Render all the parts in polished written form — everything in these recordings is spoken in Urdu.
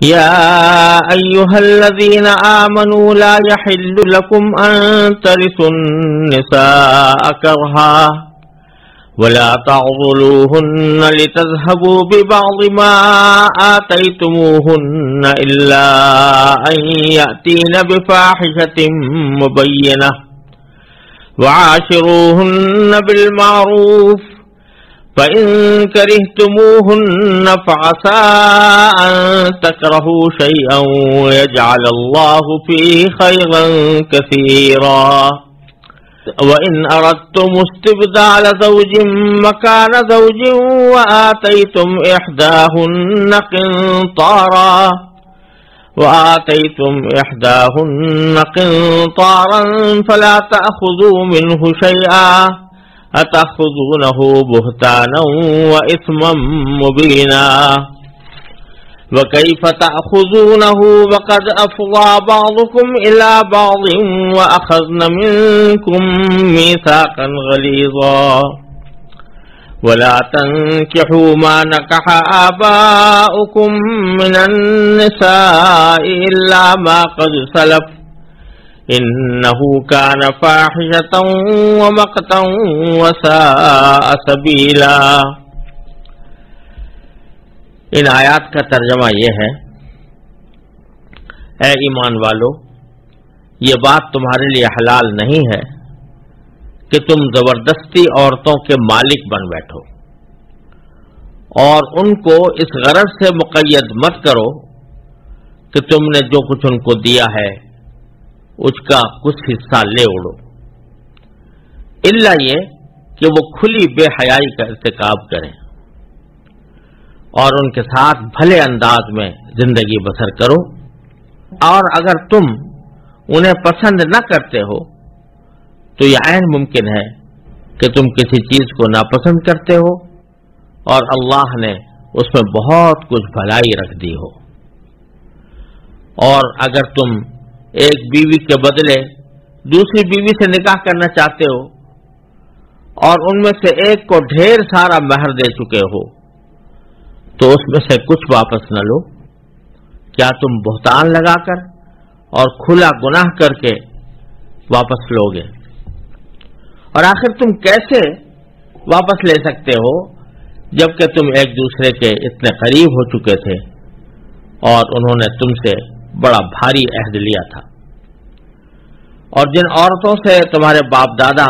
يا أيها الذين آمنوا لا يحل لكم أن ترثوا النساء كرها ولا تعضلوهن لتذهبوا ببعض ما آتيتموهن إلا أن يأتين بفاحشة مبينة وعاشروهن بالمعروف فإن كرهتموهن فعسى أن تكرهوا شيئا ويجعل الله فيه خيرا كثيرا وإن أردتم استبدال زوج مكان زوج وآتيتم إحداهن قنطارا فلا تأخذوا منه شيئا أتأخذونه بهتانا وإثما مبينا وكيف تأخذونه وقد أفضى بعضكم إلى بعض وأخذن منكم ميثاقا غليظا ولا تنكحوا ما نكح آباؤكم من النساء إلا ما قد سلف إنه كان فاحشة ومقتا وساء سبيلا. ان آیات کا ترجمہ یہ ہے، اے ایمان والو، یہ بات تمہارے لیے حلال نہیں ہے کہ تم زبردستی عورتوں کے مالک بن بیٹھو اور ان کو اس غرض سے مقید مت کرو کہ تم نے جو کچھ ان کو دیا ہے اس کا کچھ حصہ لے اڑو، الا یہ کہ وہ کھلی بے حیائی کا ارتکاب کریں اور ان کے ساتھ بھلے انداز میں زندگی بسر کرو، اور اگر تم انہیں پسند نہ کرتے ہو تو یہ عین ممکن ہے کہ تم کسی چیز کو ناپسند کرتے ہو اور اللہ نے اس میں بہت کچھ بھلائی رکھ دی ہو، اور اگر تم ایک بیوی کے بدلے دوسری بیوی سے نکاح کرنا چاہتے ہو اور ان میں سے ایک کو ڈھیر سارا مہر دے چکے ہو تو اس میں سے کچھ واپس نہ لو، کیا تم بہتان لگا کر اور کھلا گناہ کر کے واپس لوگے؟ اور آخر تم کیسے واپس لے سکتے ہو جبکہ تم ایک دوسرے کے اتنے قریب ہو چکے تھے اور انہوں نے تم سے بڑا بھاری عہد لیا تھا؟ اور جن عورتوں سے تمہارے باپ دادا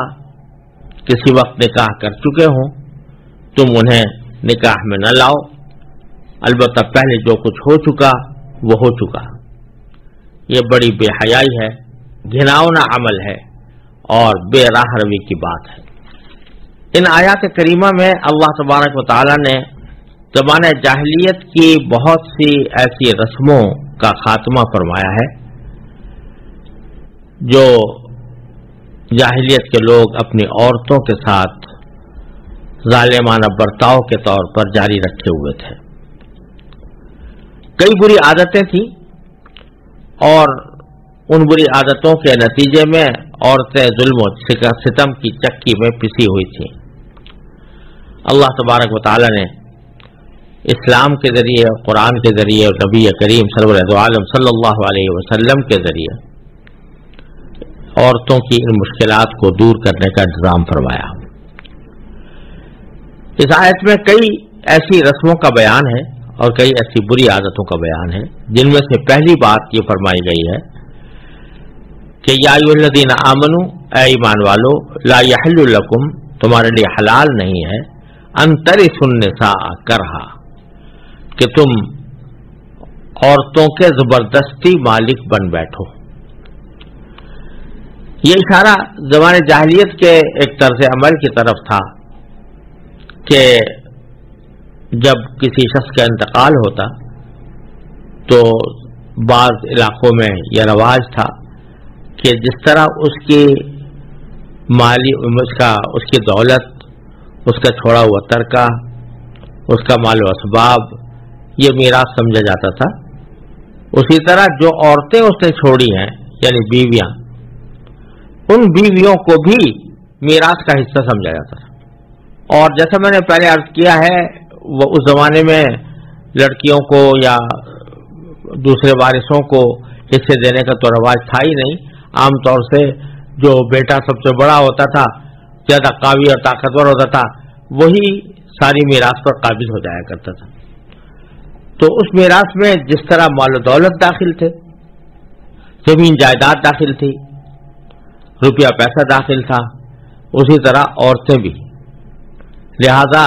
کسی وقت نکاح کر چکے ہوں تم انہیں نکاح میں نہ لاؤ، البتہ پہلے جو کچھ ہو چکا وہ ہو چکا۔ یہ بڑی بے حیائی ہے، گھناؤنا عمل ہے اور بے راہ روی کی بات ہے۔ ان آیات کریمہ میں اللہ تبارک و تعالی نے زمانہ جاہلیت کی بہت سی ایسی رسموں کا خاتمہ فرمایا ہے جو جاہلیت کے لوگ اپنی عورتوں کے ساتھ ظالمانہ برتاؤ کے طور پر جاری رکھے ہوئے تھے۔ کئی بری عادتیں تھیں اور ان بری عادتوں کے نتیجے میں عورتیں ظلم و ستم کی چکی میں پسی ہوئی تھیں۔ اللہ تبارک و تعالی نے اسلام کے ذریعے، قرآن کے ذریعے اور نبی کریم سرور دو عالم صلی اللہ علیہ وسلم کے ذریعے عورتوں کی ان مشکلات کو دور کرنے کا انتظام فرمایا۔ اس آیت میں کئی ایسی رسموں کا بیان ہے اور کئی ایسی بری عادتوں کا بیان ہے، جن میں سے پہلی بات یہ فرمائی گئی ہے کہ یا ایھا الذین آمنوا، اے ایمان والو، لا یحل لکم، تمہارے لیے حلال نہیں ہے، ان ترثوا النساء کرہا، کہ تم عورتوں کے زبردستی مالک بن بیٹھو۔ یہ اشارہ زمانے جاہلیت کے ایک طرز عمل کی طرف تھا کہ جب کسی شخص کا انتقال ہوتا تو بعض علاقوں میں یہ رواج تھا کہ جس طرح اس کی مالی اس کی دولت، اس کا چھوڑا ہوا ترکہ، اس کا مال و اسباب یہ میراث سمجھا جاتا تھا، اسی طرح جو عورتیں اس نے چھوڑی ہیں یعنی بیویاں، ان بیویوں کو بھی میراث کا حصہ سمجھا جاتا تھا۔ اور جیسا میں نے پہلے عرض کیا ہے، وہ اس زمانے میں لڑکیوں کو یا دوسرے وارثوں کو حصے دینے کا تو رواج تھا ہی نہیں. عام طور سے جو بیٹا سب سے بڑا ہوتا تھا، زیادہ قوی اور طاقتور ہوتا تھا، وہی ساری میراث پر قابض ہو جایا کرتا تھا. تو اس میراث میں جس طرح مال و دولت داخل تھے، زمین جائیداد داخل تھی، روپیہ پیسہ داخل تھا، اسی طرح عورتیں بھی. لہذا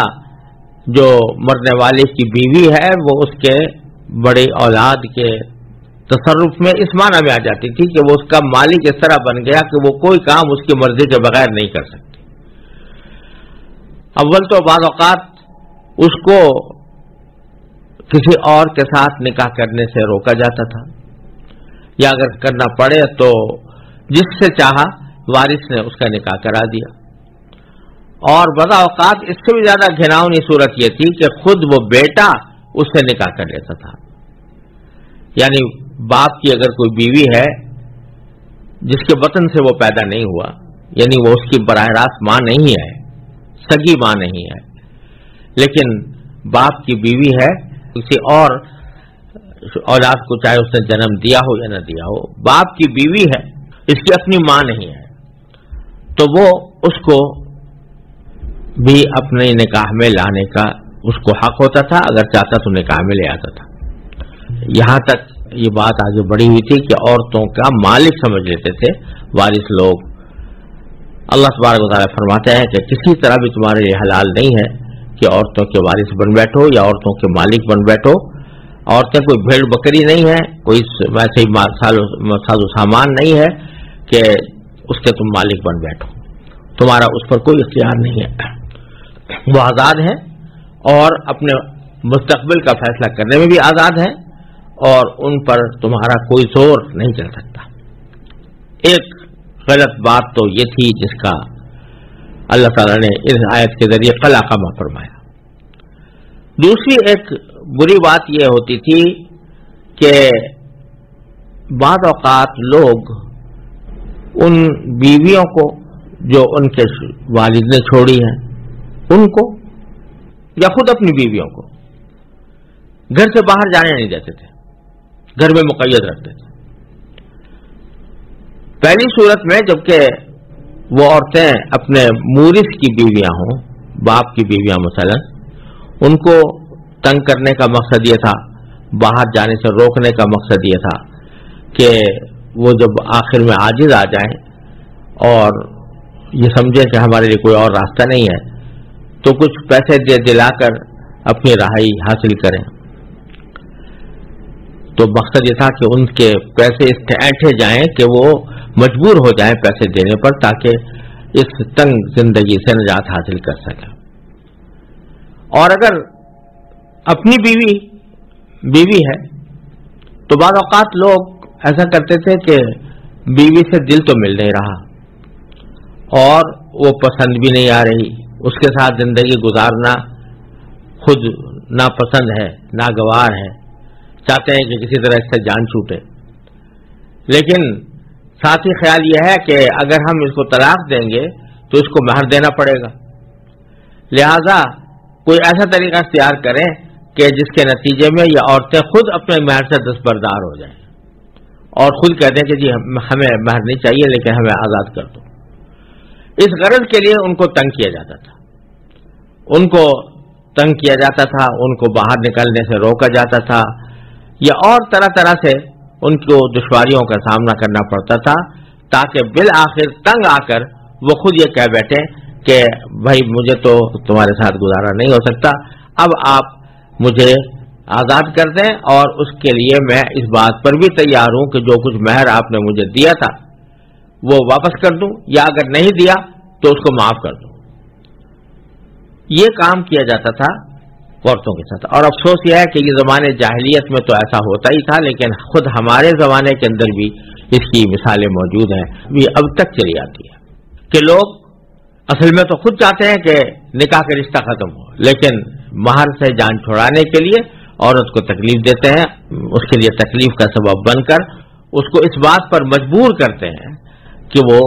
جو مرنے والے کی بیوی ہے وہ اس کے بڑی اولاد کے تصرف میں اس معنی میں آ جاتی تھی کہ وہ اس کا مالک اس طرح بن گیا کہ وہ کوئی کام اس کی مرضی کے بغیر نہیں کر سکتی. اول تو بعض اوقات اس کو کسی اور کے ساتھ نکاح کرنے سے روکا جاتا تھا، یا اگر کرنا پڑے تو جس سے چاہا وارث نے اس کا نکاح کرا دیا. اور بعض اوقات اس سے بھی زیادہ گھناؤنی صورت یہ تھی کہ خود وہ بیٹا اس سے نکاح کر لیتا تھا. یعنی باپ کی اگر کوئی بیوی ہے جس کے وطن سے وہ پیدا نہیں ہوا، یعنی وہ اس کی براہ راست ماں نہیں ہے، سگی ماں نہیں ہے، لیکن باپ کی بیوی ہے، کسی اور اولاد کو چاہے اس نے جنم دیا ہو یا نہ دیا ہو، باپ کی بیوی ہے، اس کی اپنی ماں نہیں ہے، تو وہ اس کو بھی اپنے نکاح میں لانے کا اس کو حق ہوتا تھا. اگر چاہتا تو نکاح میں لے آتا تھا. یہاں تک یہ بات آگے بڑھی ہوئی تھی کہ عورتوں کا مالک سمجھ لیتے تھے وارث لوگ. اللہ تبارک و تعالیٰ فرماتے ہیں کہ کسی طرح بھی تمہارے لیے حلال نہیں ہے کہ عورتوں کے وارث بن بیٹھو یا عورتوں کے مالک بن بیٹھو. عورتیں کوئی بھیڑ بکری نہیں ہے، کوئی ویسے ہی ساز و سامان نہیں ہے کہ اس کے تم مالک بن بیٹھو. تمہارا اس پر کوئی اختیار نہیں ہے. وہ آزاد ہیں اور اپنے مستقبل کا فیصلہ کرنے میں بھی آزاد ہیں، اور ان پر تمہارا کوئی زور نہیں چل سکتا. ایک غلط بات تو یہ تھی جس کا اللہ تعالیٰ نے اس آیت کے ذریعے قلعہ فرمایا. دوسری ایک بری بات یہ ہوتی تھی کہ بعض اوقات لوگ ان بیویوں کو جو ان کے والد نے چھوڑی ہیں ان کو یا خود اپنی بیویوں کو گھر سے باہر جانے نہیں دیتے تھے، گھر میں مقید رکھتے تھے. پہلی صورت میں جبکہ وہ عورتیں اپنے مورث کی بیویاں ہوں، باپ کی بیویاں مثلا، ان کو تنگ کرنے کا مقصد یہ تھا، باہر جانے سے روکنے کا مقصد یہ تھا کہ وہ جب آخر میں عاجز آ جائیں اور یہ سمجھیں کہ ہمارے لیے کوئی اور راستہ نہیں ہے تو کچھ پیسے دلا کر اپنی رہائی حاصل کریں. تو مقصد یہ تھا کہ ان کے پیسے اس سے اینٹھے جائیں کہ وہ مجبور ہو جائیں پیسے دینے پر، تاکہ اس تنگ زندگی سے نجات حاصل کر سکیں. اور اگر اپنی بیوی ہے تو بعض اوقات لوگ ایسا کرتے تھے کہ بیوی سے دل تو مل نہیں رہا اور وہ پسند بھی نہیں آ رہی، اس کے ساتھ زندگی گزارنا خود ناپسند ہے، ناگوار ہے، چاہتے ہیں کہ کسی طرح اس سے جان چھوٹے. لیکن ساتھ ہی خیال یہ ہے کہ اگر ہم اس کو طلاق دیں گے تو اس کو مہر دینا پڑے گا، لہذا کوئی ایسا طریقہ اختیار کریں کہ جس کے نتیجے میں یہ عورتیں خود اپنے مہر سے دستبردار ہو جائیں اور خود کہتے ہیں کہ جی ہمیں مہر نہیں چاہیے لیکن ہمیں آزاد کر دو. اس غرض کے لیے ان کو تنگ کیا جاتا تھا، ان کو تنگ کیا جاتا تھا، ان کو باہر نکلنے سے روکا جاتا تھا، یا اور طرح طرح سے ان کو دشواریوں کا سامنا کرنا پڑتا تھا، تاکہ بالآخر تنگ آ کر وہ خود یہ کہہ بیٹھے کہ بھائی مجھے تو تمہارے ساتھ گزارا نہیں ہو سکتا، اب آپ مجھے آزاد کر دیں اور اس کے لیے میں اس بات پر بھی تیار ہوں کہ جو کچھ مہر آپ نے مجھے دیا تھا وہ واپس کر دوں، یا اگر نہیں دیا تو اس کو معاف کر دوں. یہ کام کیا جاتا تھا عورتوں کے ساتھ. اور افسوس یہ ہے کہ یہ زمانے جاہلیت میں تو ایسا ہوتا ہی تھا، لیکن خود ہمارے زمانے کے اندر بھی اس کی مثالیں موجود ہیں، یہ اب تک چلی آتی ہے کہ لوگ اصل میں تو خود چاہتے ہیں کہ نکاح کا رشتہ ختم ہو، لیکن مہر سے جان چھڑانے کے لیے عورت کو تکلیف دیتے ہیں، اس کے لیے تکلیف کا سبب بن کر اس کو اس بات پر مجبور کرتے ہیں کہ وہ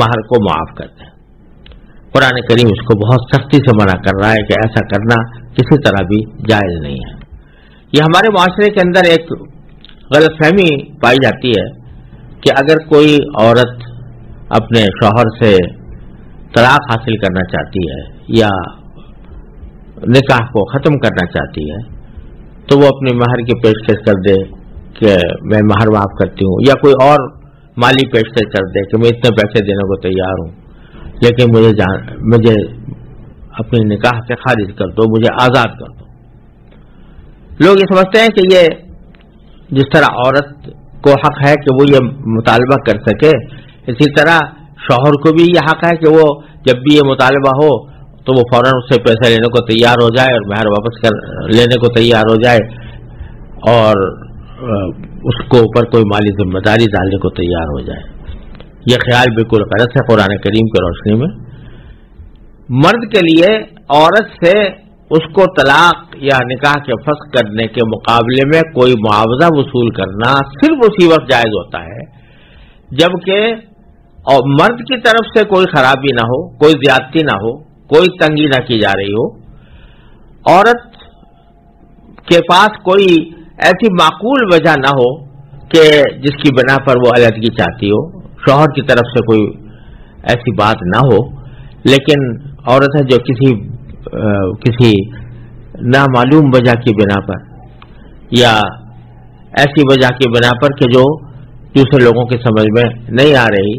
مہر کو معاف کرتے ہیں. قرآن کریم اس کو بہت سختی سے منع کر رہا ہے کہ ایسا کرنا کسی طرح بھی جائز نہیں ہے. یہ ہمارے معاشرے کے اندر ایک غلط فہمی پائی جاتی ہے کہ اگر کوئی عورت اپنے شوہر سے طلاق حاصل کرنا چاہتی ہے یا نکاح کو ختم کرنا چاہتی ہے تو وہ اپنی مہر کی پیشکش کر دے کہ میں مہر معاف کرتی ہوں، یا کوئی اور مالی پیشکش کر دے کہ میں اتنے پیسے دینے کو تیار ہوں، لیکن مجھے اپنی نکاح سے خارج کر دو، مجھے آزاد کر دو۔ لوگ یہ سمجھتے ہیں کہ یہ جس طرح عورت کو حق ہے کہ وہ یہ مطالبہ کر سکے، اسی طرح شوہر کو بھی یہ حق ہے کہ وہ جب بھی یہ مطالبہ ہو تو وہ فوراً اس سے پیسے لینے کو تیار ہو جائے اور مہر واپس لینے کو تیار ہو جائے اور اس کو اوپر کوئی مالی ذمہ داری ڈالنے کو تیار ہو جائے۔ یہ خیال بالکل غلط ہے قرآن کریم کی روشنی میں۔ مرد کے لیے عورت سے اس کو طلاق یا نکاح کے فسخ کرنے کے مقابلے میں کوئی معاوضہ وصول کرنا صرف اسی وقت جائز ہوتا ہے جبکہ مرد کی طرف سے کوئی خرابی نہ ہو، کوئی زیادتی نہ ہو، کوئی تنگی نہ کی جا رہی ہو، عورت کے پاس کوئی ایسی معقول وجہ نہ ہو کہ جس کی بنا پر وہ علیحدگی چاہتی ہو، شوہر کی طرف سے کوئی ایسی بات نہ ہو، لیکن عورت ہے جو کسی نامعلوم وجہ کی بنا پر یا ایسی وجہ کی بنا پر کہ جو دوسرے لوگوں کی سمجھ میں نہیں آ رہی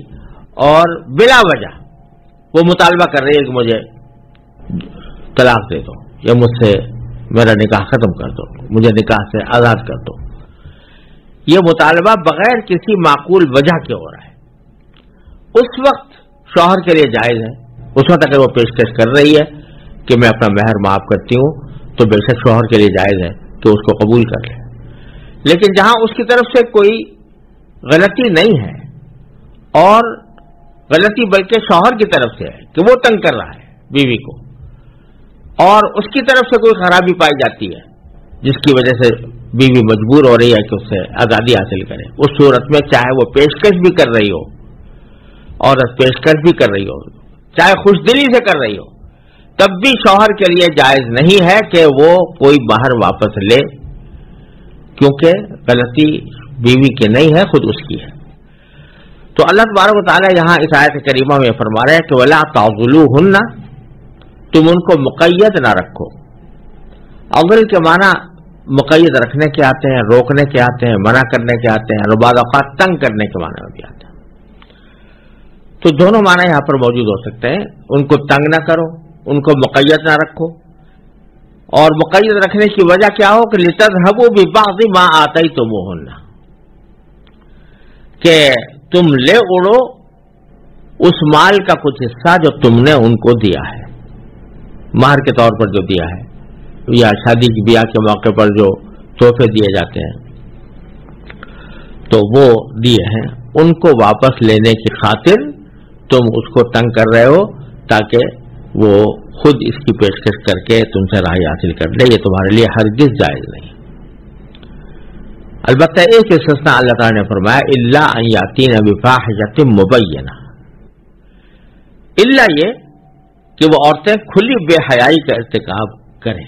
اور بلا وجہ وہ مطالبہ کر رہی ہے کہ مجھے طلاق دے دو یا مجھ سے میرا نکاح ختم کر دو، مجھے نکاح سے آزاد کر دو۔ یہ مطالبہ بغیر کسی معقول وجہ کے ہو رہا ہے، اس وقت شوہر کے لیے جائز ہے۔ اس وقت اگر وہ پیشکش کر رہی ہے کہ میں اپنا مہر معاف کرتی ہوں تو بے شک شوہر کے لیے جائز ہے کہ اس کو قبول کر لے، لیکن جہاں اس کی طرف سے کوئی غلطی نہیں ہے اور غلطی بلکہ شوہر کی طرف سے ہے کہ وہ تنگ کر رہا ہے بیوی کو اور اس کی طرف سے کوئی خرابی پائی جاتی ہے جس کی وجہ سے بیوی مجبور ہو رہی ہے کہ اس سے آزادی حاصل کرے، اس صورت میں چاہے وہ پیشکش بھی کر رہی ہو، عورت پیشکش بھی کر رہی ہو، چاہے خوش دلی سے کر رہی ہو، تب بھی شوہر کے لیے جائز نہیں ہے کہ وہ کوئی مہر واپس لے، کیونکہ غلطی بیوی کی نہیں ہے، خود اس کی ہے۔ تو اللہ تبارک و تعالیٰ یہاں اس آیت کریمہ میں فرما رہے ہیں کہ وَلَا تَعْضُلُوهُنَّ، تم ان کو مقید نہ رکھو۔ عضل کے معنی مقید رکھنے کے آتے ہیں، روکنے کے آتے ہیں، منع کرنے کے آتے ہیں، اور بعض اوقات تنگ کرنے کے معنی میں بھی آتے ہیں۔ تو دونوں معنی یہاں پر موجود ہو سکتے ہیں، ان کو تنگ نہ کرو، ان کو مقید نہ رکھو، اور مقید رکھنے کی وجہ کیا ہو کہ لِتَذْهَبُوا بِبَعْضِ مَا آتَيْتُمُوهُنَّ، کہ تم لے اڑو اس مال کا کچھ حصہ جو تم نے ان کو دیا ہے، مہر کے طور پر جو دیا ہے یا شادی کی بیاہ کے موقع پر جو تحفے دیے جاتے ہیں تو وہ دیے ہیں، ان کو واپس لینے کی خاطر تم اس کو تنگ کر رہے ہو تاکہ وہ خود اس کی پیشکش کر کے تم سے رہائی حاصل کر لے۔ یہ تمہارے لیے ہرگز جائز نہیں۔ البتہ ایک استثناء اللہ تعالیٰ نے فرمایا الا ان یاتین بفاحشۃ مبینہ، الا یہ کہ وہ عورتیں کھلی بے حیائی کا ارتکاب کریں،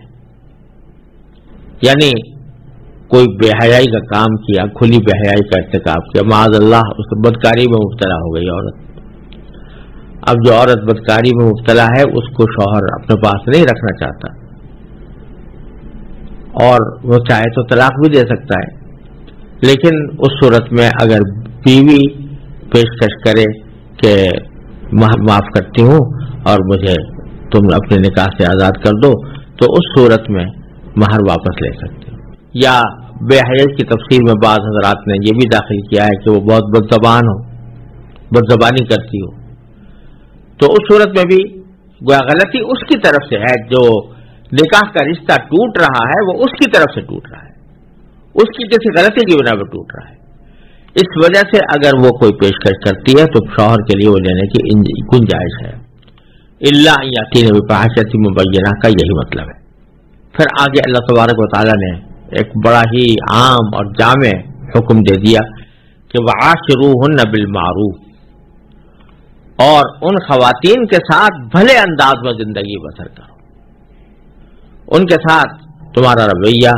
یعنی کوئی بے حیائی کا کام کیا، کھلی بے حیائی کا ارتکاب کیا، معاذ اللہ اس بدکاری میں مبتلا ہو گئی عورت۔ اب جو عورت بدکاری میں مبتلا ہے اس کو شوہر اپنے پاس نہیں رکھنا چاہتا اور وہ چاہے تو طلاق بھی دے سکتا ہے، لیکن اس صورت میں اگر بیوی پیشکش کرے کہ معاف کرتی ہوں اور مجھے تم اپنے نکاح سے آزاد کر دو تو اس صورت میں مہر واپس لے سکتے ہو۔ یا بے حیائی کی تفسیر میں بعض حضرات نے یہ بھی داخل کیا ہے کہ وہ بہت بدزبان ہو، بدزبانی کرتی ہو، تو اس صورت میں بھی گویا غلطی اس کی طرف سے ہے، جو نکاح کا رشتہ ٹوٹ رہا ہے وہ اس کی طرف سے ٹوٹ رہا ہے، اس کی کسی غلطی کی بنا پر ٹوٹ رہا ہے۔ اس وجہ سے اگر وہ کوئی پیشکش کرتی ہے تو شوہر کے لیے وہ لینے کی گنجائش ہے۔ الا ان یاتین بفاحشۃ مبینہ کا یہی مطلب ہے۔ پھر آگے اللہ تبارک و تعالیٰ نے ایک بڑا ہی عام اور جامع حکم دے دیا کہ وعاشروہن بالمعروف، اور ان خواتین کے ساتھ بھلے انداز میں زندگی بسر کرو، ان کے ساتھ تمہارا رویہ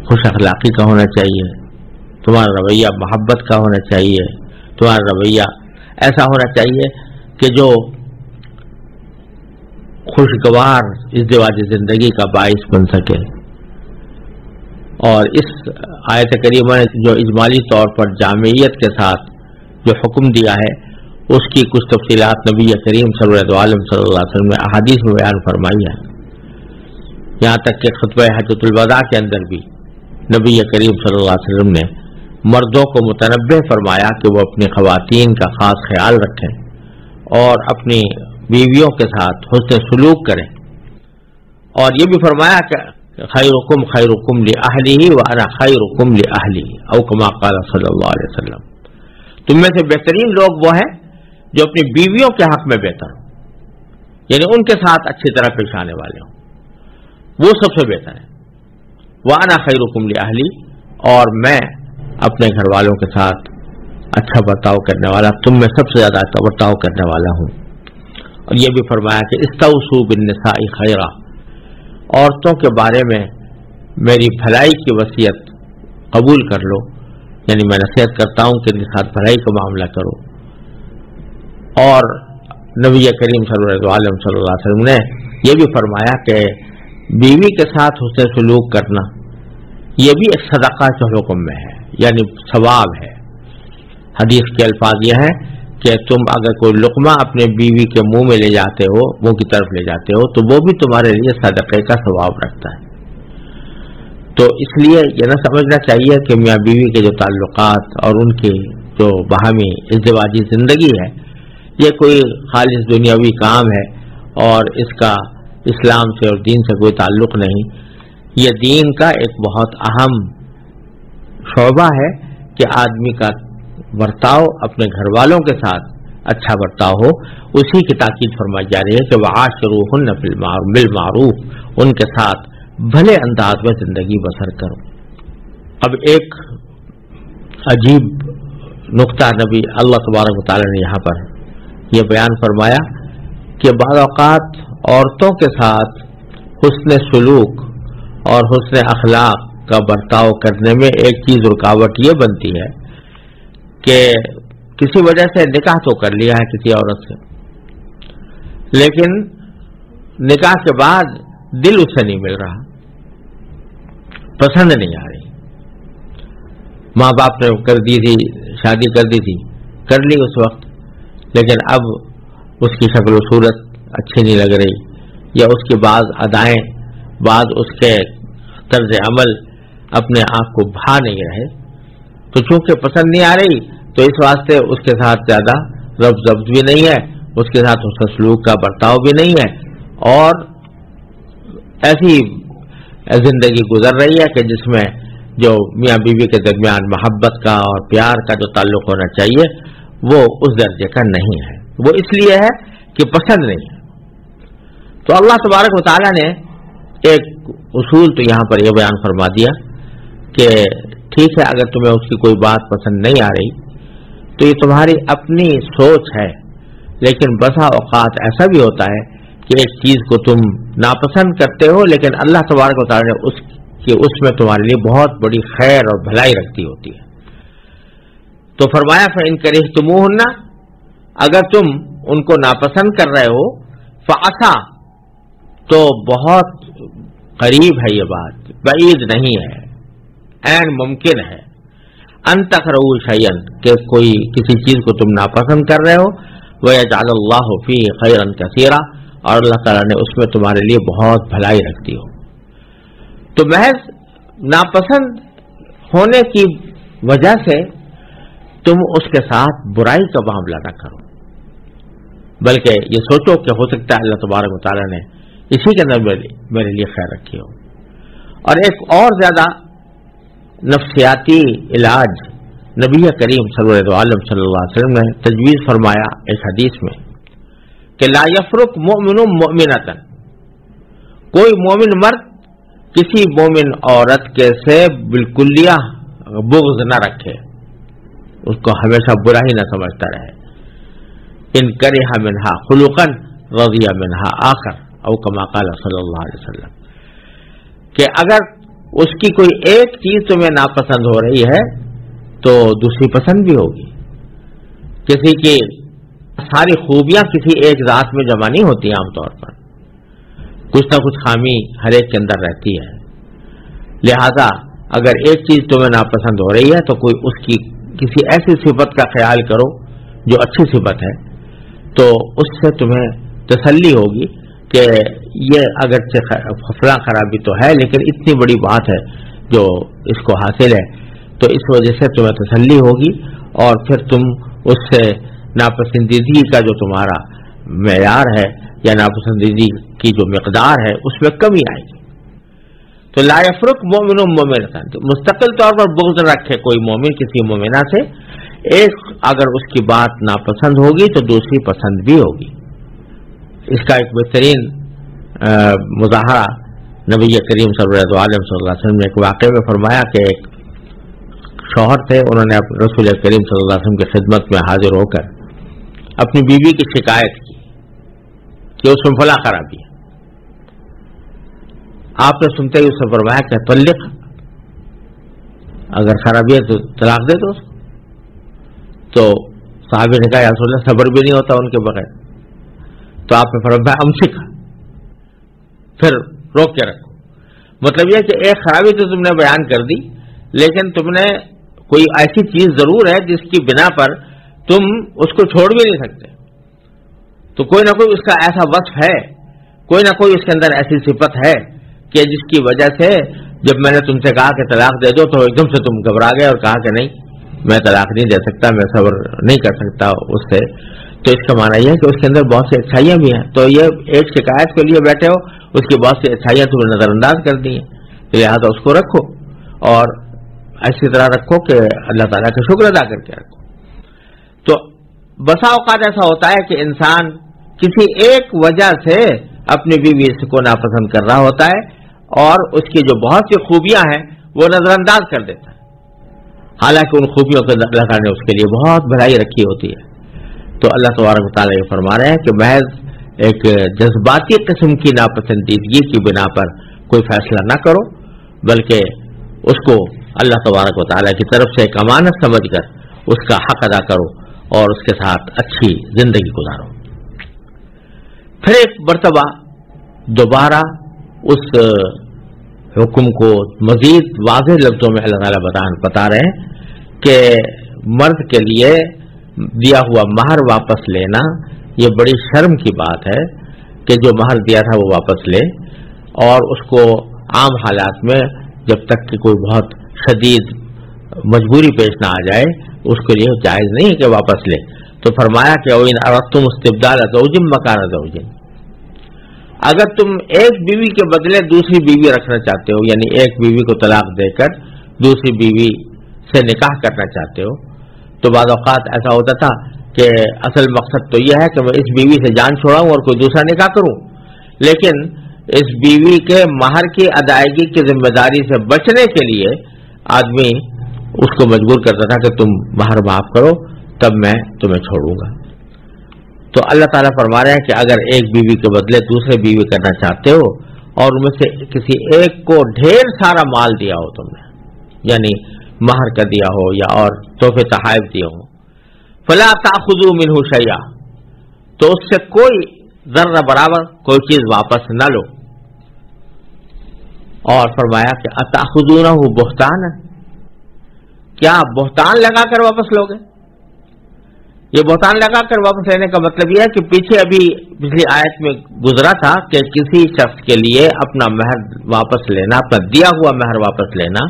خوش اخلاقی کا ہونا چاہیے، تمہارا رویہ محبت کا ہونا چاہیے، تمہارا رویہ ایسا ہونا چاہیے کہ جو خوشگوار ازدواج زندگی کا باعث بن سکے۔ اور اس آیت کریمہ نے جو اجمالی طور پر جامعیت کے ساتھ جو حکم دیا ہے، اس کی کچھ تفصیلات نبی کریم صلی اللہ علیہ وسلم نے احادیث میں بیان فرمائی ہے، یہاں تک کہ خطبہ حجۃ الوداع کے اندر بھی نبی کریم صلی اللہ علیہ وسلم نے مردوں کو متنبہ فرمایا کہ وہ اپنی خواتین کا خاص خیال رکھیں اور اپنی بیویوں کے ساتھ حسن سلوک کریں، اور یہ بھی فرمایا کہ خیرکم خیرکم لأہلہ وانا خیرکم لأہلی، او کما قال صلی اللہ علیہ وسلم، تم میں سے بہترین لوگ وہ ہیں جو اپنی بیویوں کے حق میں بہتر ہوں، یعنی ان کے ساتھ اچھی طرح پیش آنے والے ہوں، وہ سب سے بہتر ہے۔ وانا خیرکم لأہلی، اور میں اپنے گھر والوں کے ساتھ اچھا برتاؤ کرنے والا، تم میں سب سے زیادہ اچھا برتاؤ کرنے والا ہوں۔ اور یہ بھی فرمایا کہ استوصوا بالنساء خیرا، عورتوں کے بارے میں میری بھلائی کی وصیت قبول کر لو، یعنی میں نصیحت کرتا ہوں کہ ان کے ساتھ بھلائی کا معاملہ کرو۔ اور نبی کریم صلی اللہ علیہ وسلم نے یہ بھی فرمایا کہ بیوی کے ساتھ حسن سلوک کرنا یہ بھی ایک صدقہ کے حکم میں ہے، یعنی ثواب ہے۔ حدیث کے الفاظ یہ ہیں کہ تم اگر کوئی لقمہ اپنے بیوی کے منہ میں لے جاتے ہو، منہ کی طرف لے جاتے ہو، تو وہ بھی تمہارے لیے صدقے کا ثواب رکھتا ہے۔ تو اس لیے یہ نہ سمجھنا چاہیے کہ میاں بیوی کے جو تعلقات اور ان کی جو باہمی ازدواجی زندگی ہے یہ کوئی خالص دنیاوی کام ہے اور اس کا اسلام سے اور دین سے کوئی تعلق نہیں۔ یہ دین کا ایک بہت اہم شعبہ ہے کہ آدمی کا برتاؤ اپنے گھر والوں کے ساتھ اچھا برتاؤ ہو، اسی کی تاکید فرمائی جا رہی ہے کہ وعاشروہن بالمعروف، ان کے ساتھ بھلے انداز میں زندگی بسر کرو۔ اب ایک عجیب نقطہ نبی اللہ تبارک و تعالی نے یہاں پر یہ بیان فرمایا کہ بعض اوقات عورتوں کے ساتھ حسن سلوک اور حسن اخلاق کا برتاؤ کرنے میں ایک چیز رکاوٹ یہ بنتی ہے کہ کسی وجہ سے نکاح تو کر لیا ہے کسی عورت سے، لیکن نکاح کے بعد دل اس سے نہیں مل رہا، پسند نہیں آ رہی، ماں باپ نے کر دی تھی، شادی کر دی تھی، کر لی اس وقت، لیکن اب اس کی شکل و صورت اچھی نہیں لگ رہی، یا اس کی بعض ادائیں، بعض اس کے طرز عمل اپنے آپ کو بھا نہیں رہے، تو چونکہ پسند نہیں آ رہی تو اس واسطے اس کے ساتھ زیادہ ربط ضبط بھی نہیں ہے، اس کے ساتھ اس کا سلوک کا برتاؤ بھی نہیں ہے، اور ایسی زندگی گزر رہی ہے کہ جس میں جو میاں بیوی کے درمیان محبت کا اور پیار کا جو تعلق ہونا چاہیے وہ اس درجے کا نہیں ہے، وہ اس لیے ہے کہ پسند نہیں ہے۔ تو اللہ تبارک و تعالیٰ نے ایک اصول تو یہاں پر یہ بیان فرما دیا کہ ٹھیک ہے، اگر تمہیں اس کی کوئی بات پسند نہیں آ رہی تو یہ تمہاری اپنی سوچ ہے، لیکن بسا اوقات ایسا بھی ہوتا ہے کہ ایک چیز کو تم ناپسند کرتے ہو لیکن اللہ تبارک و تعالیٰ نے اس میں تمہارے لیے بہت بڑی خیر اور بھلائی رکھتی ہوتی ہے۔ تو فرمایا فَإِن كَرِهْتُمُوهُنَّ، اگر تم ان کو ناپسند کر رہے ہو، فَعَسَىٰ، تو بہت قریب ہے یہ بات، بعید نہیں ہے، عین ممکن ہے، ان تکرہوا شیئا، کہ کوئی کسی چیز کو تم ناپسند کر رہے ہو، وَيَجْعَلَ اللَّهُ فِيهِ خَيْرًا كَثِيرًا، اور اللہ تعالیٰ نے اس میں تمہارے لیے بہت بھلائی رکھتی ہو۔ تو محض ناپسند ہونے کی وجہ سے تم اس کے ساتھ برائی کا معاملہ نہ کرو، بلکہ یہ سوچو کہ ہو سکتا ہے اللہ تبارک و تعالیٰ نے اسی کے اندر میرے لیے خیر رکھی ہو۔ اور ایک اور زیادہ نفسیاتی علاج نبی کریم صلی اللہ علیہ وسلم نے تجویز فرمایا اس حدیث میں کہ لا یفرق مؤمن مؤمنۃ، کوئی مومن مرد کسی مومن عورت کے سے بالکلیہ بغض نہ رکھے، اس کو ہمیشہ برا ہی نہ سمجھتا رہے۔ ان کرہ منہا خلقا رضی منہا آخر، او کما قال صلی اللہ علیہ وسلم، کہ اگر اس کی کوئی ایک چیز تمہیں ناپسند ہو رہی ہے تو دوسری پسند بھی ہوگی. کسی کی ساری خوبیاں کسی ایک ذات میں جمع نہیں ہوتی. عام طور پر کچھ نہ کچھ خامی ہر ایک کے اندر رہتی ہے. لہذا اگر ایک چیز تمہیں ناپسند ہو رہی ہے تو کوئی اس کی کسی ایسی صفت کا خیال کرو جو اچھی صفت ہے, تو اس سے تمہیں تسلی ہوگی کہ یہ اگرچہ فلاں خرابی تو ہے لیکن اتنی بڑی بات ہے جو اس کو حاصل ہے, تو اس وجہ سے تمہیں تسلی ہوگی اور پھر تم اس سے ناپسندیدگی کا جو تمہارا معیار ہے یا ناپسندیدگی کی جو مقدار ہے اس میں کمی آئے گی. تو لا یفرق مومن مومنۃ, مستقل طور پر بغض رکھے کوئی مومن کسی مومنہ سے, ایک اگر اس کی بات ناپسند ہوگی تو دوسری پسند بھی ہوگی. اس کا ایک بہترین مظاہرہ نبی کریم صلی اللہ علیہ وسلم نے ایک واقعے میں فرمایا کہ ایک شوہر تھے, انہوں نے رسول کریم صلی اللہ علیہ وسلم کی خدمت میں حاضر ہو کر اپنی بیوی کی شکایت کی کہ اس میں فلاں خرابی ہے. آپ نے سنتے ہی اس سے فرمایا کہ طلق, اگر خرابی ہے تو طلاق دے دو اس کو. تو صحابی نے کہا یا رسول اللہ صبر بھی نہیں ہوتا ان کے بغیر. تو آپ نے فرمایا امسک, پھر روک کے رکھو. مطلب یہ کہ ایک خرابی تو تم نے بیان کر دی لیکن تم نے کوئی ایسی چیز ضرور ہے جس کی بنا پر تم اس کو چھوڑ بھی نہیں سکتے. تو کوئی نہ کوئی اس کا ایسا وصف ہے, کوئی نہ کوئی اس کے اندر ایسی صفت ہے کہ جس کی وجہ سے جب میں نے تم سے کہا کہ طلاق دے دو تو ایک دم سے تم گھبرا گئے اور کہا کہ نہیں میں طلاق نہیں دے سکتا, میں صبر نہیں کر سکتا اس سے. تو اس کا معنی یہ ہے کہ اس کے اندر بہت سی اچھائیاں بھی ہیں. تو یہ ایک شکایت کے لیے بیٹھے ہو, اس کی بہت سی اچھائیاں تمہیں نظر انداز کر دی ہیں, لہٰذا اس کو رکھو اور ایسی طرح رکھو کہ اللہ تعالیٰ کا شکر ادا کر کے رکھو. تو بسا اوقات ایسا ہوتا ہے کہ انسان کسی ایک وجہ سے اپنی بیوی کو ناپسند کر رہا ہوتا ہے اور اس کی جو بہت سی خوبیاں ہیں وہ نظر انداز کر دیتا ہے, حالانکہ ان خوبیوں کے اللہ تعالیٰ نے اس کے لیے بہت بھلائی رکھی ہوتی ہے. تو اللہ تبارک و تعالیٰ یہ فرما رہے ہیں کہ محض ایک جذباتی قسم کی ناپسندیدگی کی بنا پر کوئی فیصلہ نہ کرو, بلکہ اس کو اللہ تبارک و تعالیٰ کی طرف سے ایک امانت سمجھ کر اس کا حق ادا کرو اور اس کے ساتھ اچھی زندگی گزارو. پھر ایک مرتبہ دوبارہ اس حکم کو مزید واضح لفظوں میں اللہ تعالیٰ بتا رہے ہیں کہ مرد کے لیے دیا ہوا مہر واپس لینا یہ بڑی شرم کی بات ہے کہ جو مہر دیا تھا وہ واپس لے, اور اس کو عام حالات میں جب تک کہ کوئی بہت شدید مجبوری پیش نہ آ جائے اس کے لیے جائز نہیں کہ واپس لے. تو فرمایا کہ وَإِنْ أَرَدْتُمُ اسْتِبْدَالَ زَوْجٍ مَكَانَ زَوْجٍ, اگر تم ایک بیوی کے بدلے دوسری بیوی رکھنا چاہتے ہو, یعنی ایک بیوی کو طلاق دے کر دوسری بیوی سے نکاح کرنا چاہتے ہو, تو بعض اوقات ایسا ہوتا تھا کہ اصل مقصد تو یہ ہے کہ میں اس بیوی سے جان چھوڑاؤں اور کوئی دوسرا نکاح کروں, لیکن اس بیوی کے مہر کی ادائیگی کی ذمہ داری سے بچنے کے لیے آدمی اس کو مجبور کرتا تھا کہ تم مہر معاف کرو تب میں تمہیں چھوڑوں گا. تو اللہ تعالیٰ فرما رہے ہیں کہ اگر ایک بیوی کے بدلے دوسرے بیوی کرنا چاہتے ہو اور ان میں سے کسی ایک کو ڈھیر سارا مال دیا ہو تم نے, یعنی مہر کا دیا ہو یا اور تحفے تحائف دیے ہوں, فلا تأخذوا منه شیئا, تو اس سے کوئی ذرہ برابر کوئی چیز واپس نہ لو. اور فرمایا کہ اتأخذونہ بہتانا, کیا بہتان لگا کر واپس لوگے؟ یہ بہتان لگا کر واپس لینے کا مطلب یہ ہے کہ پیچھے ابھی پچھلی آیت میں گزرا تھا کہ کسی شخص کے لیے اپنا مہر واپس لینا, اپنا دیا ہوا مہر واپس لینا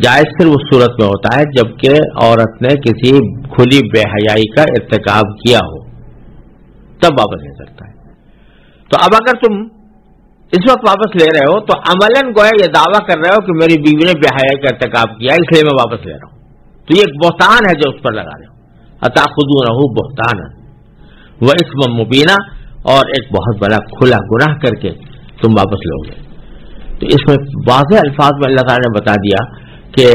جائز صرف اس صورت میں ہوتا ہے جبکہ عورت نے کسی کھلی بے حیائی کا ارتکاب کیا ہو, تب واپس لے سکتا ہے. تو اب اگر تم اس وقت واپس لے رہے ہو تو عملاً گویا یہ دعویٰ کر رہے ہو کہ میری بیوی نے بے حیائی کا ارتکاب کیا اس لیے میں واپس لے رہا ہوں. تو یہ ایک بہتان ہے جو اس پر لگا رہے ہو. اتأخذونہ بہتانا واسما مبینا, اور ایک بہت بڑا کھلا گناہ کر کے تم واپس لو گے. تو اس میں واضح الفاظ میں اللہ تعالیٰ نے بتا دیا کہ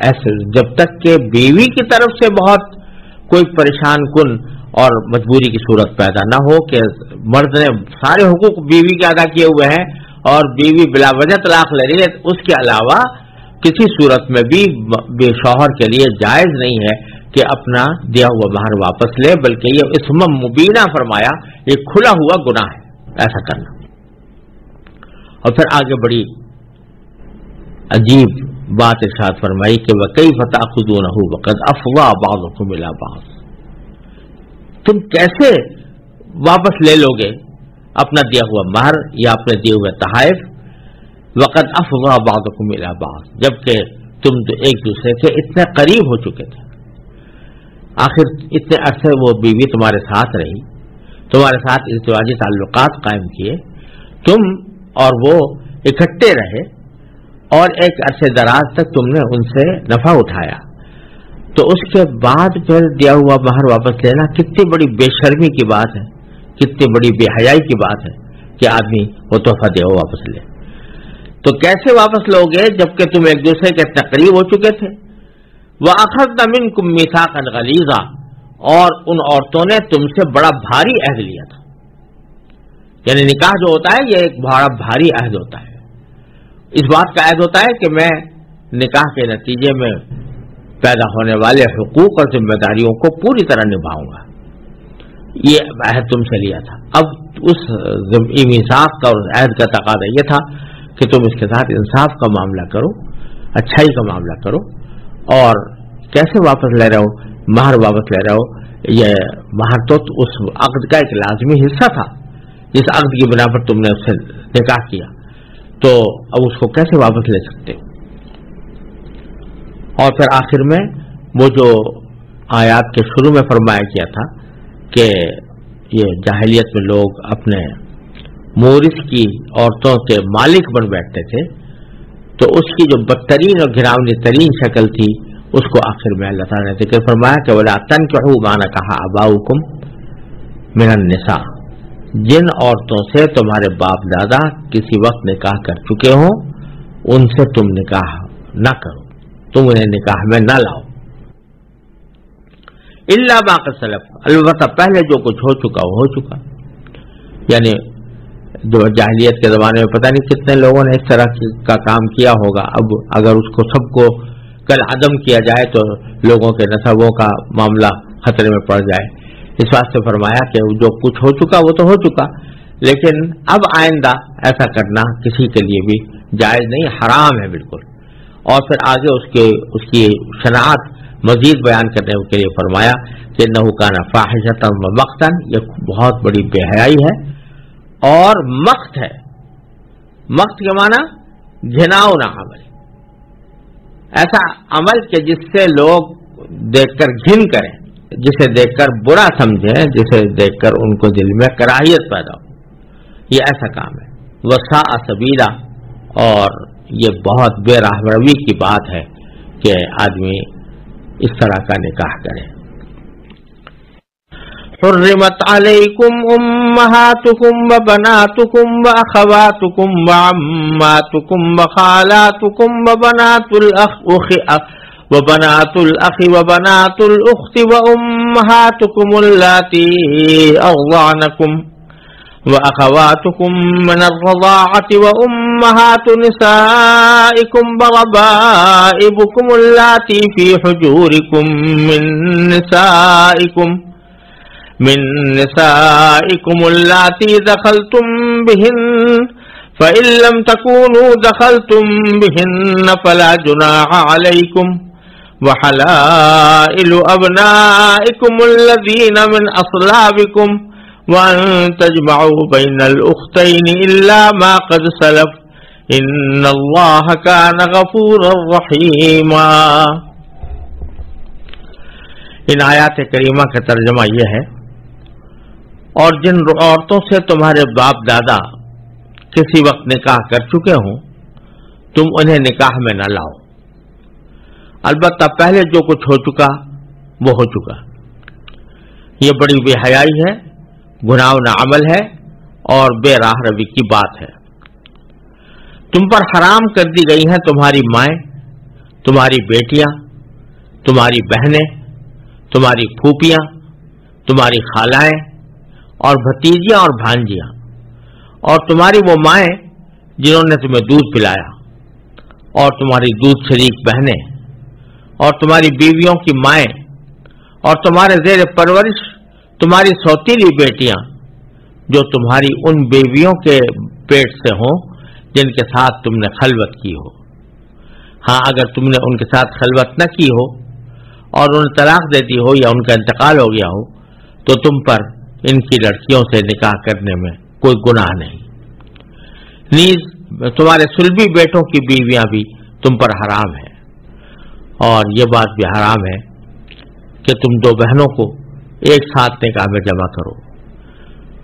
ایسے جب تک کہ بیوی کی طرف سے بہت کوئی پریشان کن اور مجبوری کی صورت پیدا نہ ہو کہ مرد نے سارے حقوق بیوی کے ادا کیے ہوئے ہیں اور بیوی بلا وجہ طلاق لے رہی ہے، اس کے علاوہ کسی صورت میں بھی بے شوہر کے لیے جائز نہیں ہے کہ اپنا دیا ہوا مہر واپس لے، بلکہ یہ اسم مبینہ فرمایا، یہ کھلا ہوا گناہ ہے ایسا کرنا۔ اور پھر آگے بڑی عجیب بات ارشاد فرمائی کہ وَكَيْفَ تَأْخُذُونَهُ وَقَدْ أَفْضَىٰ بَعْضُكُمْ إِلَىٰ بَعْضٍ، تم کیسے واپس لے لو گے اپنا دیا ہوا مہر یا اپنے دیے ہوئے تحائف، وَقَدْ أَفْضَىٰ بَعْضُكُمْ إِلَىٰ بَعْضٍ، جبکہ تم تو ایک دوسرے کے اتنے قریب ہو چکے تھے۔ آخر اتنے عرصے وہ بیوی تمہارے ساتھ رہی، تمہارے ساتھ ازدواجی تعلقات قائم کیے، تم اور وہ اکٹھے رہے، اور ایک عرصے دراز تک تم نے ان سے نفع اٹھایا، تو اس کے بعد پھر دیا ہوا مہر واپس لینا کتنی بڑی بے شرمی کی بات ہے، کتنی بڑی بے حیائی کی بات ہے کہ آدمی وہ تحفہ دے وہ واپس لے۔ تو کیسے واپس لوگے جبکہ تم ایک دوسرے کے تقریب ہو چکے تھے؟ وَأَخَذْنَ مِنْكُمْ مِيثَاقًا غَلِيظًا، اور ان عورتوں نے تم سے بڑا بھاری عہد لیا تھا۔ یعنی نکاح جو ہوتا ہے یہ ایک بڑا بھاری عہد ہوتا ہے، اس بات کا عہد ہوتا ہے کہ میں نکاح کے نتیجے میں پیدا ہونے والے حقوق اور ذمہ داریوں کو پوری طرح نبھاؤں گا، یہ عہد تم سے لیا تھا۔ اب اس میثاق کا اور عہد کا تقاضا یہ تھا کہ تم اس کے ساتھ انصاف کا معاملہ کرو، اچھائی کا معاملہ کرو، اور کیسے واپس لے رہے ہو؟ مہر واپس لے رہے ہو، یہ مہر تو اس عقد کا ایک لازمی حصہ تھا جس عقد کی بنا پر تم نے اس سے نکاح کیا، تو اب اس کو کیسے واپس لے سکتے ہو؟ اور پھر آخر میں وہ جو آیات کے شروع میں فرمایا کیا تھا کہ یہ جاہلیت میں لوگ اپنے مورث کی عورتوں کے مالک بن بیٹھتے تھے، تو اس کی جو بدترین اور گھراؤنی ترین شکل تھی اس کو آخر میں اللہ تعالیٰ نے ذکر فرمایا کہ وَلَا تَنكِحُوا مَا نَكَحَ آبَاؤُكُم مِّنَ النِّسَاءِ، جن عورتوں سے تمہارے باپ دادا کسی وقت نکاح کر چکے ہوں ان سے تم نکاح نہ کرو، تم انہیں نکاح میں نہ لاؤ، الا ما قد سلف، البتہ پہلے جو کچھ ہو چکا وہ ہو چکا۔ یعنی جو جاہلیت کے زمانے میں پتہ نہیں کتنے لوگوں نے اس طرح کا کام کیا ہوگا، اب اگر اس کو سب کو کل عدم کیا جائے تو لوگوں کے نسبوں کا معاملہ خطرے میں پڑ جائے، اس واسطے فرمایا کہ جو کچھ ہو چکا وہ تو ہو چکا، لیکن اب آئندہ ایسا کرنا کسی کے لیے بھی جائز نہیں، حرام ہے بالکل۔ اور پھر آگے اس کی شناعت مزید بیان کرنے کے لیے فرمایا کہ انہ کان فاحشۃ و مقتا، یہ بہت بڑی بے حیائی ہے اور مقت ہے۔ مقت کے معنی گھناؤنا عمل، ایسا عمل کہ جس سے لوگ دیکھ کر گھن کریں، جسے دیکھ کر برا سمجھیں، جسے دیکھ کر ان کو دل میں کراہیت پیدا ہو، یہ ایسا کام ہے۔ وساء سبیلا، اور یہ بہت بے راہ روی کی بات ہے کہ آدمی اس طرح کا نکاح کرے۔ حرمت علیکم امہاتکم وبناتکم واخواتکم وعماتکم وخالاتکم وبنات الاخ وبنات الاخت وامہاتکم اللاتی ارضعنکم واخواتکم من الرضاعة وامہات نسائکم وربائبکم اللاتی فی حجورکم من نسائكم اللاتي دخلتم بهن فإن لم تكونوا دخلتم بهن فلا جناح عليكم وحلائل أبنائكم الذين من أصلابكم وأن تجمعوا بين الأختين إلا ما قد سلف إن الله كان غفورا رحيما۔ ان آیات کریمہ کا ترجمہ یہ ہے، اور جن عورتوں سے تمہارے باپ دادا کسی وقت نکاح کر چکے ہوں تم انہیں نکاح میں نہ لاؤ، البتہ پہلے جو کچھ ہو چکا وہ ہو چکا۔ یہ بڑی بے حیائی ہے، گناہونا عمل ہے اور بے راہ روی کی بات ہے۔ تم پر حرام کر دی گئی ہیں تمہاری مائیں، تمہاری بیٹیاں، تمہاری بہنیں، تمہاری پھوپھیاں، تمہاری خالائیں اور بھتیجیاں اور بھانجیاں، اور تمہاری وہ مائیں جنہوں نے تمہیں دودھ پلایا، اور تمہاری دودھ شریک بہنیں، اور تمہاری بیویوں کی مائیں، اور تمہارے زیر پرورش تمہاری سوتیلی بیٹیاں جو تمہاری ان بیویوں کے پیٹ سے ہوں جن کے ساتھ تم نے خلوت کی ہو۔ ہاں، اگر تم نے ان کے ساتھ خلوت نہ کی ہو اور انہیں طلاق دے دی ہو یا ان کا انتقال ہو گیا ہو تو تم پر ان کی لڑکیوں سے نکاح کرنے میں کوئی گناہ نہیں۔ نیز تمہارے صلبی بیٹوں کی بیویاں بھی تم پر حرام ہیں، اور یہ بات بھی حرام ہے کہ تم دو بہنوں کو ایک ساتھ نکاح میں جمع کرو۔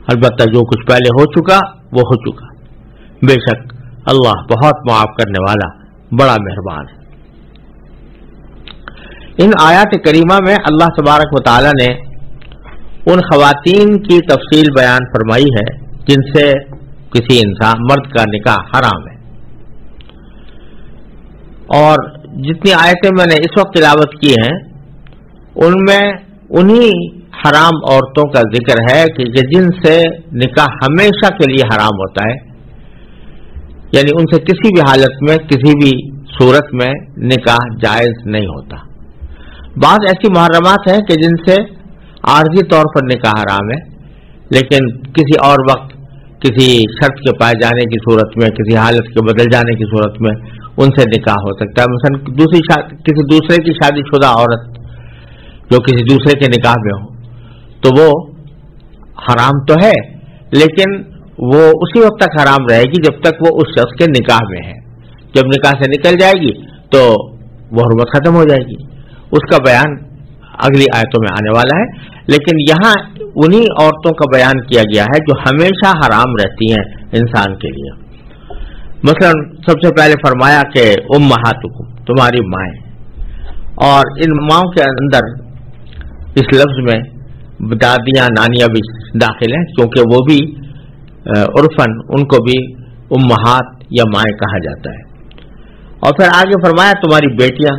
البتہ جو کچھ پہلے ہو چکا وہ ہو چکا، بے شک اللہ بہت معاف کرنے والا بڑا مہربان ہے۔ ان آیات کریمہ میں اللہ تبارک و تعالی نے ان خواتین کی تفصیل بیان فرمائی ہے جن سے کسی انسان مرد کا نکاح حرام ہے، اور جتنی آیتیں میں نے اس وقت تلاوت کی ہیں ان میں انہی حرام عورتوں کا ذکر ہے کہ جن سے نکاح ہمیشہ کے لیے حرام ہوتا ہے، یعنی ان سے کسی بھی حالت میں کسی بھی صورت میں نکاح جائز نہیں ہوتا۔ بعض ایسی محرمات ہیں کہ جن سے عارضی طور پر نکاح حرام ہے، لیکن کسی اور وقت کسی شرط کے پائے جانے کی صورت میں، کسی حالت کے بدل جانے کی صورت میں ان سے نکاح ہو سکتا ہے۔ مثلا کسی دوسرے کی شادی شدہ عورت جو کسی دوسرے کے نکاح میں ہو تو وہ حرام تو ہے، لیکن وہ اسی وقت تک حرام رہے گی جب تک وہ اس شخص کے نکاح میں ہے۔ جب نکاح سے نکل جائے گی تو وہ حرمت ختم ہو جائے گی۔ اس کا بیان اگلی آیتوں میں آنے والا ہے، لیکن یہاں انہی عورتوں کا بیان کیا گیا ہے جو ہمیشہ حرام رہتی ہیں انسان کے لیے۔ مثلا سب سے پہلے فرمایا کہ امہاتکم، تمہاری مائیں، اور ان ماؤں کے اندر اس لفظ میں دادیاں نانیاں بھی داخل ہیں، کیونکہ وہ بھی عرفاً ان کو بھی امہات یا مائیں کہا جاتا ہے۔ اور پھر آگے فرمایا تمہاری بیٹیاں،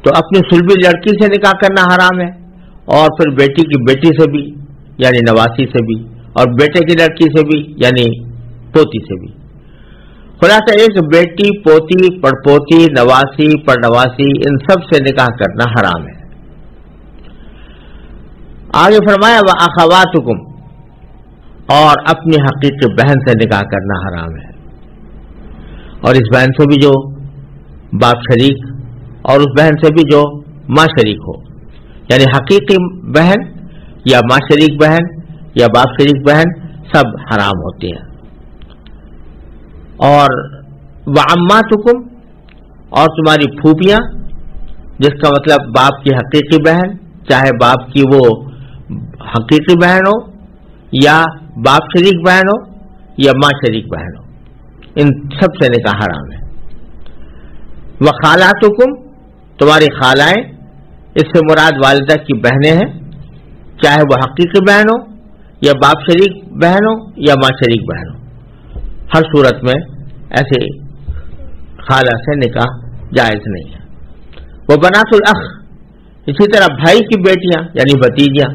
تو اپنی صلبی لڑکی سے نکاح کرنا حرام ہے، اور پھر بیٹی کی بیٹی سے بھی یعنی نواسی سے بھی، اور بیٹے کی لڑکی سے بھی یعنی پوتی سے بھی۔ خلاصہ ایک بیٹی، پوتی، پڑپوتی، نواسی، پڑنواسی، ان سب سے نکاح کرنا حرام ہے۔ آگے فرمایا وَأَخَوَاتُكُمْ، اور اپنی حقیقی بہن سے نکاح کرنا حرام ہے، اور اس بہن سے بھی جو باپ شریک، اور اس بہن سے بھی جو ماں شریک ہو، یعنی حقیقی بہن یا ماں شریک بہن یا باپ شریک بہن سب حرام ہوتی ہیں۔ اور وعماتکم، اور تمہاری پھوپھیاں، جس کا مطلب باپ کی حقیقی بہن، چاہے باپ کی وہ حقیقی بہن ہو یا باپ شریک بہن ہو یا ماں شریک بہن ہو، ان سب سے نکاح حرام ہے۔ وخالاتکم، تمہاری خالائیں، اس سے مراد والدہ کی بہنیں ہیں، چاہے وہ حقیقی بہن ہو یا باپ شریک بہن ہو یا ماں شریک بہن ہو، ہر صورت میں ایسے خالہ سے نکاح جائز نہیں ہے۔ وہ بنات الاخ، اسی طرح بھائی کی بیٹیاں یعنی بھتیجیاں،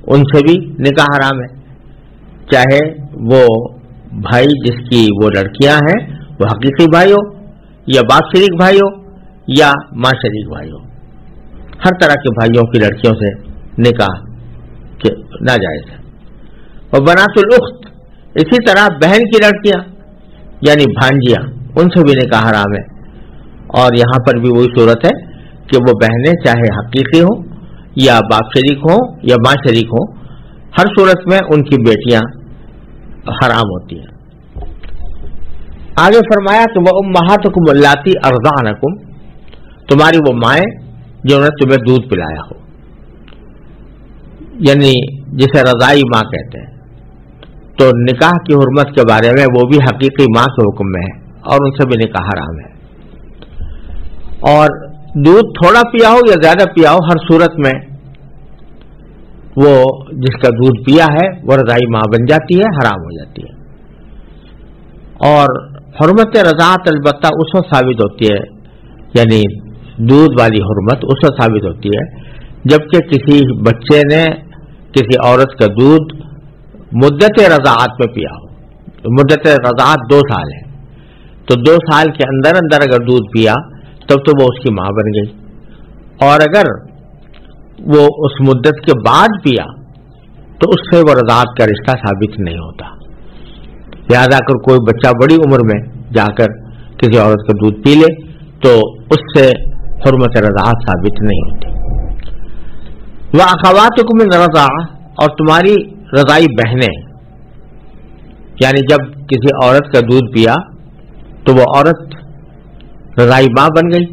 ان سے بھی نکاح حرام ہے، چاہے وہ بھائی جس کی وہ لڑکیاں ہیں وہ حقیقی بھائی ہو یا باپ شریک بھائی ہو یا ماں شریک بھائی ہو، ہر طرح کے بھائیوں کی لڑکیوں سے نکاح ناجائز ہے۔ اور بنات الاخت، اسی طرح بہن کی لڑکیاں یعنی بھانجیاں، ان سے بھی نکاح حرام ہے، اور یہاں پر بھی وہی صورت ہے کہ وہ بہنیں چاہے حقیقی ہوں یا باپ شریک ہوں یا ماں شریک ہوں، ہر صورت میں ان کی بیٹیاں حرام ہوتی ہیں۔ آگے فرمایا کہ وَأُمَّهَاتُكُمُ اللَّاتِي أَرْضَعْنَكُمْ، تمہاری وہ مائیں جنہوں نے تمہیں دودھ پلایا ہو، یعنی جسے رضائی ماں کہتے ہیں۔ تو نکاح کی حرمت کے بارے میں وہ بھی حقیقی ماں کے حکم میں ہے، اور ان سے بھی نکاح حرام ہے۔ اور دودھ تھوڑا پیا ہو یا زیادہ پیا ہو، ہر صورت میں وہ جس کا دودھ پیا ہے وہ رضائی ماں بن جاتی ہے، حرام ہو جاتی ہے۔ اور حرمت رضاعت البتہ اس وقت ثابت ہوتی ہے، یعنی دودھ والی حرمت اس وقت ثابت ہوتی ہے جبکہ کسی بچے نے کسی عورت کا دودھ مدت رضاعت میں پیا ہو۔ مدت رضاعت 2 سال ہے، تو 2 سال کے اندر اندر اگر دودھ پیا تب تو وہ اس کی ماں بن گئی، اور اگر وہ اس مدت کے بعد پیا تو اس سے وہ رضاعت کا رشتہ ثابت نہیں ہوتا۔ لہذا اگر کوئی بچہ بڑی عمر میں جا کر کسی عورت کا دودھ پی لے تو اس سے حرمت رضاعت ثابت نہیں ہوتی۔ وَأَخَوَاتُكُم مِّن الرَّضَاعَةِ، اور تمہاری رضائی بہنیں، یعنی جب کسی عورت کا دودھ پیا تو وہ عورت رضائی ماں بن گئی،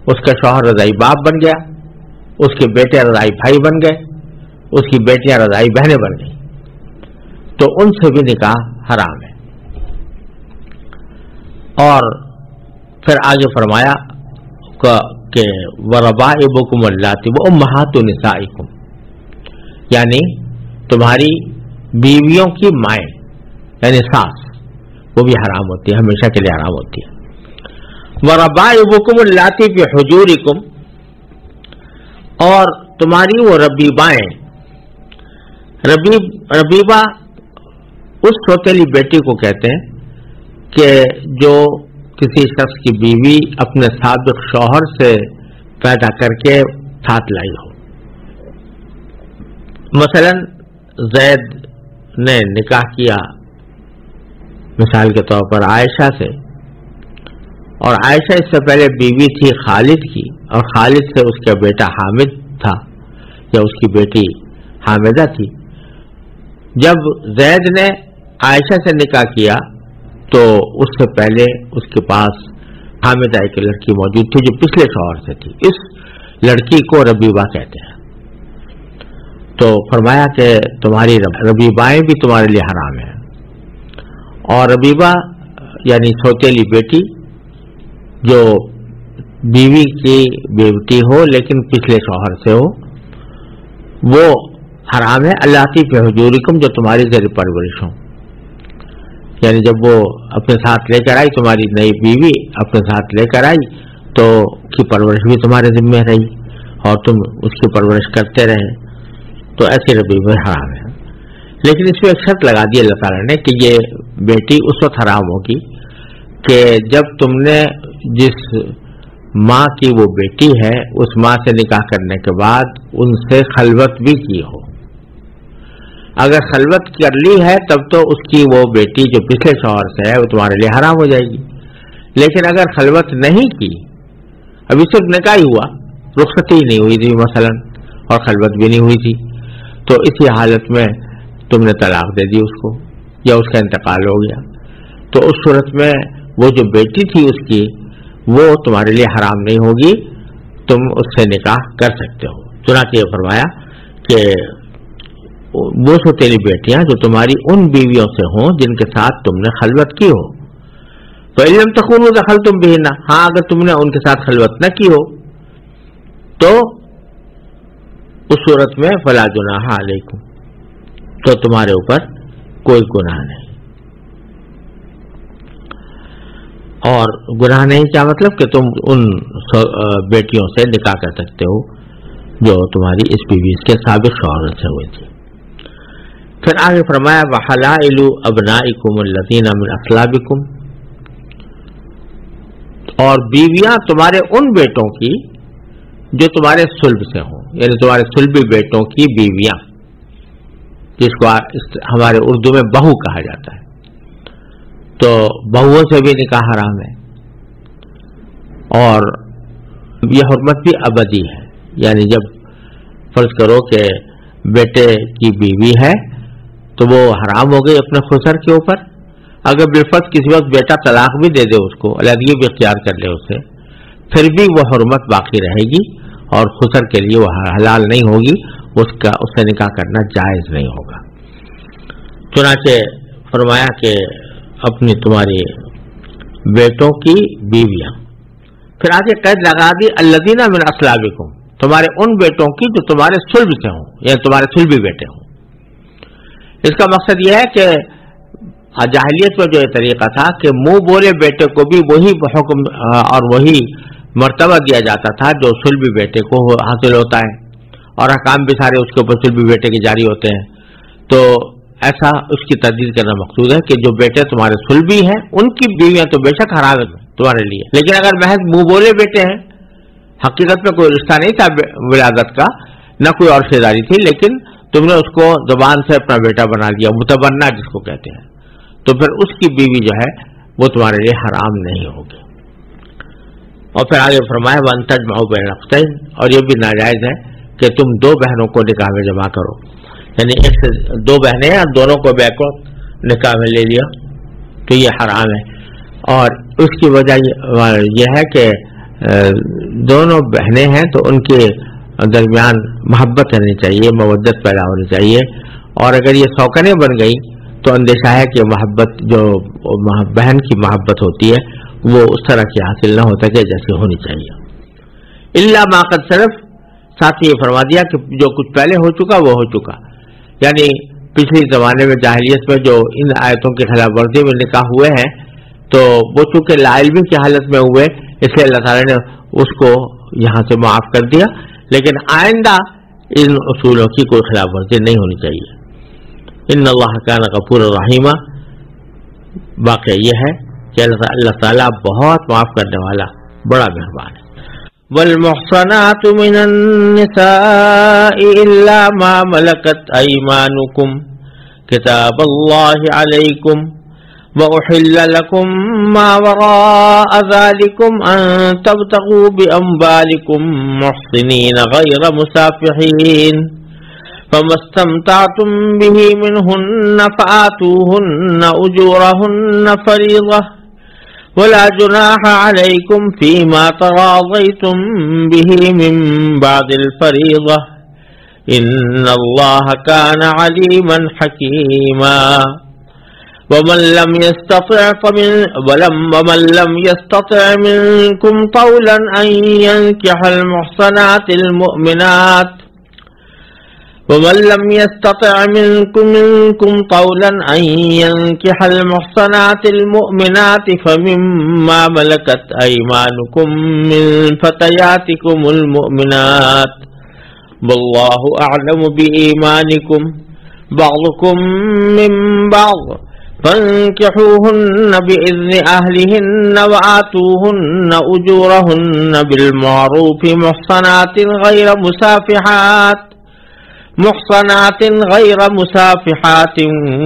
اس کا شوہر رضائی باپ بن گیا، اس کے بیٹے رضائی بھائی بن گئے، اس کی بیٹیاں رضائی بہنیں بن گئی، تو ان سے بھی نکاح حرام ہے۔ اور پھر آگے فرمایا کہ وَرَبَائِبُكُمُ اللَّاتِي وَأُمَّهَاتُ نِسَائِكُمْ، یعنی تمہاری بیویوں کی مائیں یعنی ساس، وہ بھی حرام ہوتی ہے، ہمیشہ کے لیے حرام ہوتی ہے۔ وَرَبَائِبُكُمُ اللَّاتِي فِي حُجُورِكُمْ، اور تمہاری وہ ربیبائیں، ربیبہ اس سوتیلی بیٹی کو کہتے ہیں کہ جو کسی شخص کی بیوی اپنے سابق شوہر سے پیدا کر کے ساتھ لائی ہو۔ مثلا زید نے نکاح کیا مثال کے طور پر عائشہ سے، اور عائشہ اس سے پہلے بیوی تھی خالد کی، اور خالد سے اس کا بیٹا حامد تھا یا اس کی بیٹی حامدہ تھی۔ جب زید نے عائشہ سے نکاح کیا تو اس سے پہلے اس کے پاس حامدہ ایک لڑکی موجود تھی جو پچھلے شوہر سے تھی، اس لڑکی کو ربیبہ کہتے ہیں۔ تو فرمایا کہ تمہاری ربیبائیں بھی تمہارے لیے حرام ہیں، اور ربیبہ یعنی سوتیلی بیٹی جو بیوی کی بیٹی ہو لیکن پچھلے شوہر سے ہو، وہ حرام ہے۔ اللاتی فی حجورکم، جو تمہاری زیر پرورش ہو، یعنی جب وہ اپنے ساتھ لے کر آئی، تمہاری نئی بیوی اپنے ساتھ لے کر آئی تو اس کی پرورش بھی تمہارے ذمہ رہی اور تم اس کی پرورش کرتے رہے، تو ایسے ربیبہ حرام ہے۔ لیکن اس میں ایک شرط لگا دی اللہ تعالیٰ نے کہ یہ بیٹی اس وقت حرام ہوگی کہ جب تم نے جس ماں کی وہ بیٹی ہے اس ماں سے نکاح کرنے کے بعد ان سے خلوت بھی کی ہو۔ اگر خلوت کر لی ہے تب تو اس کی وہ بیٹی جو پچھلے شوہر سے ہے وہ تمہارے لیے حرام ہو جائے گی، لیکن اگر خلوت نہیں کی، ابھی صرف نکاح ہی ہوا، رخصتی ہی نہیں ہوئی تھی مثلا اور خلوت بھی نہیں ہوئی تھی، تو اسی حالت میں تم نے طلاق دے دی اس کو یا اس کا انتقال ہو گیا، تو اس صورت میں وہ جو بیٹی تھی اس کی وہ تمہارے لیے حرام نہیں ہوگی، تم اس سے نکاح کر سکتے ہو۔ چنانچہ یہ فرمایا کہ وہ سوتیلی بیٹیاں جو تمہاری ان بیویوں سے ہوں جن کے ساتھ تم نے خلوت کی ہو، تو علم تخونوا دخلتم بہن، ہاں اگر تم نے ان کے ساتھ خلوت نہ کی ہو تو اس صورت میں فلا جناح علیکم، تو تمہارے اوپر کوئی گناہ نہیں۔ اور گناہ نہیں کیا مطلب کہ تم ان بیٹیوں سے نکاح کر سکتے ہو جو تمہاری اس بیوی کے سابق شوہر سے ہوئی تھی۔ پھر آگے فرمایا وحلائل ابنائکم الذین من اصلابکم، اور بیویاں تمہارے ان بیٹوں کی جو تمہارے صلب سے ہوں، یعنی تمہارے صلبی بیٹوں کی بیویاں، جس کو ہمارے اردو میں بہو کہا جاتا ہے، تو بہوؤں سے بھی نکاح حرام ہے، اور یہ حرمت بھی ابدی ہے، یعنی جب فرض کرو کہ بیٹے کی بیوی ہے تو وہ حرام ہو گئی اپنے خسر کے اوپر، اگر بالفرض کسی وقت بیٹا طلاق بھی دے دے اس کو، علیحدگی بھی اختیار کر لے اسے، پھر بھی وہ حرمت باقی رہے گی اور خسر کے لیے وہ حلال نہیں ہوگی، اس سے نکاح کرنا جائز نہیں ہوگا۔ چنانچہ فرمایا کہ اپنی تمہاری بیٹوں کی بیویاں، پھر آگے قید لگا دی الذین من اصلابکم، تمہارے ان بیٹوں کی جو تمہارے صلب سے ہوں، یعنی تمہارے صلبی بیٹے ہوں۔ اس کا مقصد یہ ہے کہ جاہلیت میں جو یہ طریقہ تھا کہ منہ بولے بیٹے کو بھی وہی حکم اور وہی مرتبہ دیا جاتا تھا جو صلبی بیٹے کو حاصل ہوتا ہے، اور احکام بھی سارے اس کے اوپر صلبی بیٹے کے جاری ہوتے ہیں، تو ایسا اس کی تردید کرنا مقصود ہے کہ جو بیٹے تمہارے صلبی ہیں ان کی بیویاں تو بے شک حرام ہے تمہارے لیے، لیکن اگر محض منہ بولے بیٹے ہیں، حقیقت میں کوئی رشتہ نہیں تھا ولادت کا، نہ کوئی اور شیداری تھی، لیکن تم نے اس کو زبان سے اپنا بیٹا بنا لیا، متبنہ جس کو کہتے ہیں، تو پھر اس کی بیوی جو ہے وہ تمہارے لیے حرام نہیں ہوگی۔ اور پھر آگے فرمایا وَأَن تَجْمَعُوا بَيْنَ الْأُخْتَيْنِ، اور یہ بھی ناجائز ہے کہ تم دو بہنوں کو نکاح میں جمع کرو، یعنی ایک سے دو بہنیں ہیں اور دونوں کو بیک وقت نکاح میں لے لیا تو یہ حرام ہے۔ اور اس کی وجہ یہ ہے کہ دونوں بہنیں ہیں تو ان کے درمیان محبت رہنی چاہیے، مودت پیدا ہونی چاہیے، اور اگر یہ سوکنے بن گئی تو اندیشہ ہے کہ محبت جو بہن کی محبت ہوتی ہے وہ اس طرح کی حاصل نہ ہو سکے جیسے ہونی چاہیے۔ الا ما قد سلف، ساتھ ہی یہ فرما دیا کہ جو کچھ پہلے ہو چکا وہ ہو چکا، یعنی پچھلے زمانے میں جاہلیت میں جو ان آیتوں کی خلاف ورزی میں نکاح ہوئے ہیں تو وہ چونکہ لا علمی کی حالت میں ہوئے اس لیے اللہ تعالیٰ نے اس کو یہاں سے معاف کر دیا، لیکن آئندہ ان اصولوں کی کوئی خلاف ورزی نہیں ہونی چاہیے۔ ان اللہ کان غفور الرحیم، واقعہ یہ ہے کہ اللہ تعالیٰ بہت معاف کرنے والا، بڑا مہربان ہے۔ والمحصنات من النساء إلا ما ملكت أيمانكم كتاب الله عليكم وأحل لكم ما وراء ذلكم أن تبتغوا بأموالكم محصنين غير مسافحين فما استمتعتم به منهن فآتوهن أجورهن فريضة ولا جناح عليكم فيما تراضيتم به من بعد الفريضة إن الله كان عليما حكيما ومن لم يستطع منكم طولا أن ينكح المحصنات المؤمنات ومن لم يستطع منكم طولا أن ينكح المحصنات المؤمنات فمما ملكت أيمانكم من فتياتكم المؤمنات والله أعلم بإيمانكم بعضكم من بعض فانكحوهن بإذن أهلهن وآتوهن أجورهن بالمعروف محصنات غير مسافحات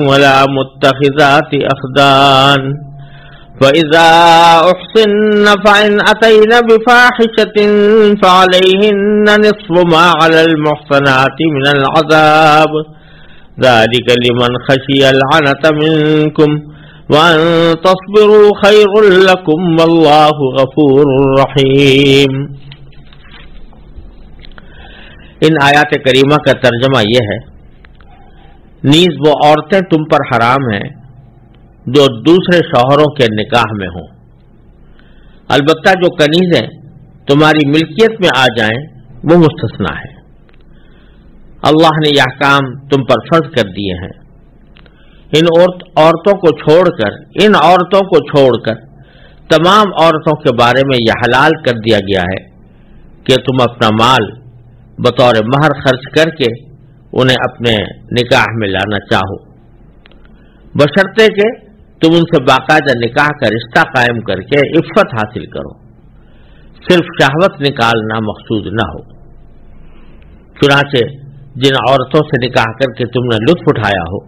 ولا متخذات أخدان فإذا أحصن فإن أتين بفاحشة فعليهن نصف ما على المحصنات من العذاب ذلك لمن خشي العنة منكم وأن تصبروا خير لكم والله غفور رحيم۔ ان آیات کریمہ کا ترجمہ یہ ہے، نیز وہ عورتیں تم پر حرام ہیں جو دوسرے شوہروں کے نکاح میں ہوں، البتہ جو کنیزیں تمہاری ملکیت میں آ جائیں وہ مستثنا ہے۔ اللہ نے یہ احکام تم پر فرض کر دیے ہیں۔ ان عورتوں کو چھوڑ کر تمام عورتوں کے بارے میں یہ حلال کر دیا گیا ہے کہ تم اپنا مال بطور مہر خرچ کر کے انہیں اپنے نکاح میں لانا چاہو، بشرطے کہ تم ان سے باقاعدہ نکاح کا رشتہ قائم کر کے عفت حاصل کرو، صرف شہوت نکالنا مقصود نہ ہو۔ چنانچہ جن عورتوں سے نکاح کر کے تم نے لطف اٹھایا ہو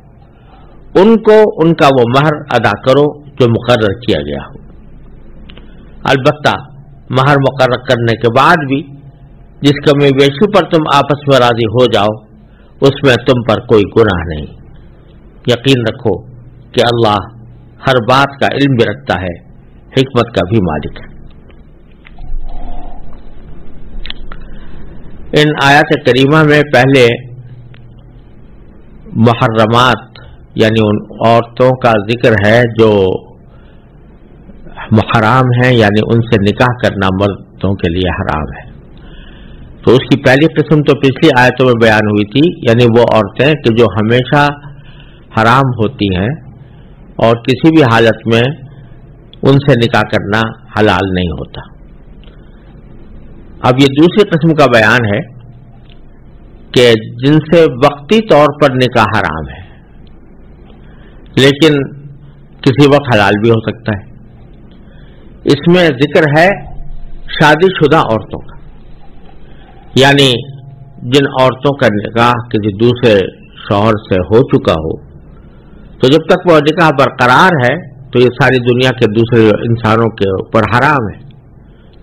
ان کو ان کا وہ مہر ادا کرو جو مقرر کیا گیا ہو، البتہ مہر مقرر کرنے کے بعد بھی جس کمی بیشی پر تم آپس میں راضی ہو جاؤ اس میں تم پر کوئی گناہ نہیں۔ یقین رکھو کہ اللہ ہر بات کا علم بھی رکھتا ہے، حکمت کا بھی مالک ہے۔ ان آیات کریمہ میں پہلے محرمات یعنی ان عورتوں کا ذکر ہے جو حرام ہیں، یعنی ان سے نکاح کرنا مردوں کے لیے حرام ہے۔ تو اس کی پہلی قسم تو پچھلی آیتوں میں بیان ہوئی تھی، یعنی وہ عورتیں کہ جو ہمیشہ حرام ہوتی ہیں اور کسی بھی حالت میں ان سے نکاح کرنا حلال نہیں ہوتا۔ اب یہ دوسری قسم کا بیان ہے کہ جن سے وقتی طور پر نکاح حرام ہے، لیکن کسی وقت حلال بھی ہو سکتا ہے۔ اس میں ذکر ہے شادی شدہ عورتوں کا، یعنی جن عورتوں کا نکاح کسی دوسرے شوہر سے ہو چکا ہو، تو جب تک وہ نکاح برقرار ہے تو یہ ساری دنیا کے دوسرے انسانوں کے اوپر حرام ہے۔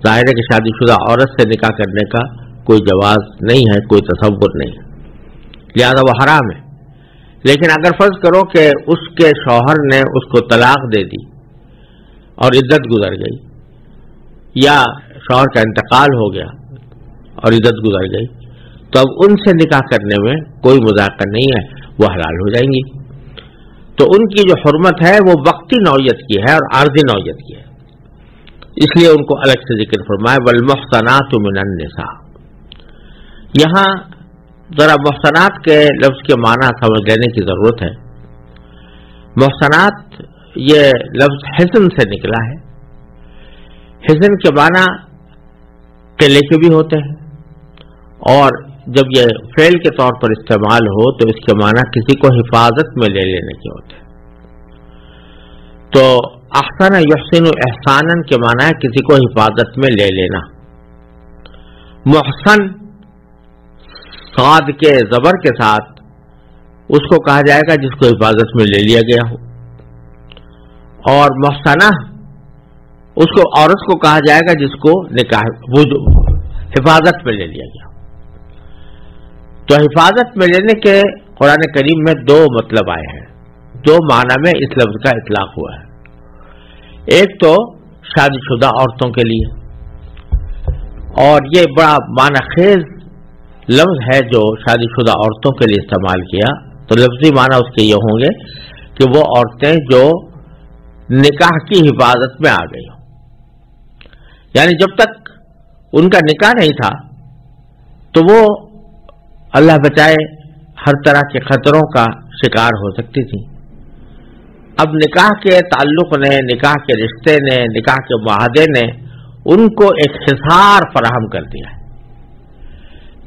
ظاہر ہے کہ شادی شدہ عورت سے نکاح کرنے کا کوئی جواز نہیں ہے، کوئی تصور نہیں ہے، لہذا وہ حرام ہے۔ لیکن اگر فرض کرو کہ اس کے شوہر نے اس کو طلاق دے دی اور عدت گزر گئی، یا شوہر کا انتقال ہو گیا اور عدت گزر گئی، تو اب ان سے نکاح کرنے میں کوئی مذاکرہ نہیں ہے، وہ حلال ہو جائیں گی۔ تو ان کی جو حرمت ہے وہ وقتی نوعیت کی ہے اور عارضی نوعیت کی ہے، اس لیے ان کو الگ سے ذکر فرمایا والمحصنات من النساء۔ یہاں ذرا محصنات کے لفظ کے معنی سمجھ لینے کی ضرورت ہے۔ محصنات یہ لفظ حسن سے نکلا ہے۔ حسن کے معنی قلعے کے بھی ہوتے ہیں، اور جب یہ فعل کے طور پر استعمال ہو تو اس کے معنی کسی کو حفاظت میں لے لینے کے ہوتے ہیں۔ تو احسن یحسن احسانا کے معنی ہے کسی کو حفاظت میں لے لینا۔ محسن صاد کے زبر کے ساتھ اس کو کہا جائے گا جس کو حفاظت میں لے لیا گیا ہو، اور محسنہ اس کو عورت کو کہا جائے گا جس کو نکاح حفاظت میں لے لیا گیا۔ تو حفاظت میں لینے کے قرآن کریم میں دو مطلب آئے ہیں، دو معنی میں اس لفظ کا اطلاق ہوا ہے۔ ایک تو شادی شدہ عورتوں کے لیے، اور یہ بڑا معنی خیز لفظ ہے جو شادی شدہ عورتوں کے لیے استعمال کیا، تو لفظی معنی اس کے یہ ہوں گے کہ وہ عورتیں جو نکاح کی حفاظت میں آ گئی ہوں، یعنی جب تک ان کا نکاح نہیں تھا تو وہ اللہ بچائے ہر طرح کے خطروں کا شکار ہو سکتی تھی۔ اب نکاح کے تعلق نے، نکاح کے رشتے نے، نکاح کے معاہدے نے ان کو ایک حصار فراہم کر دیا ہے۔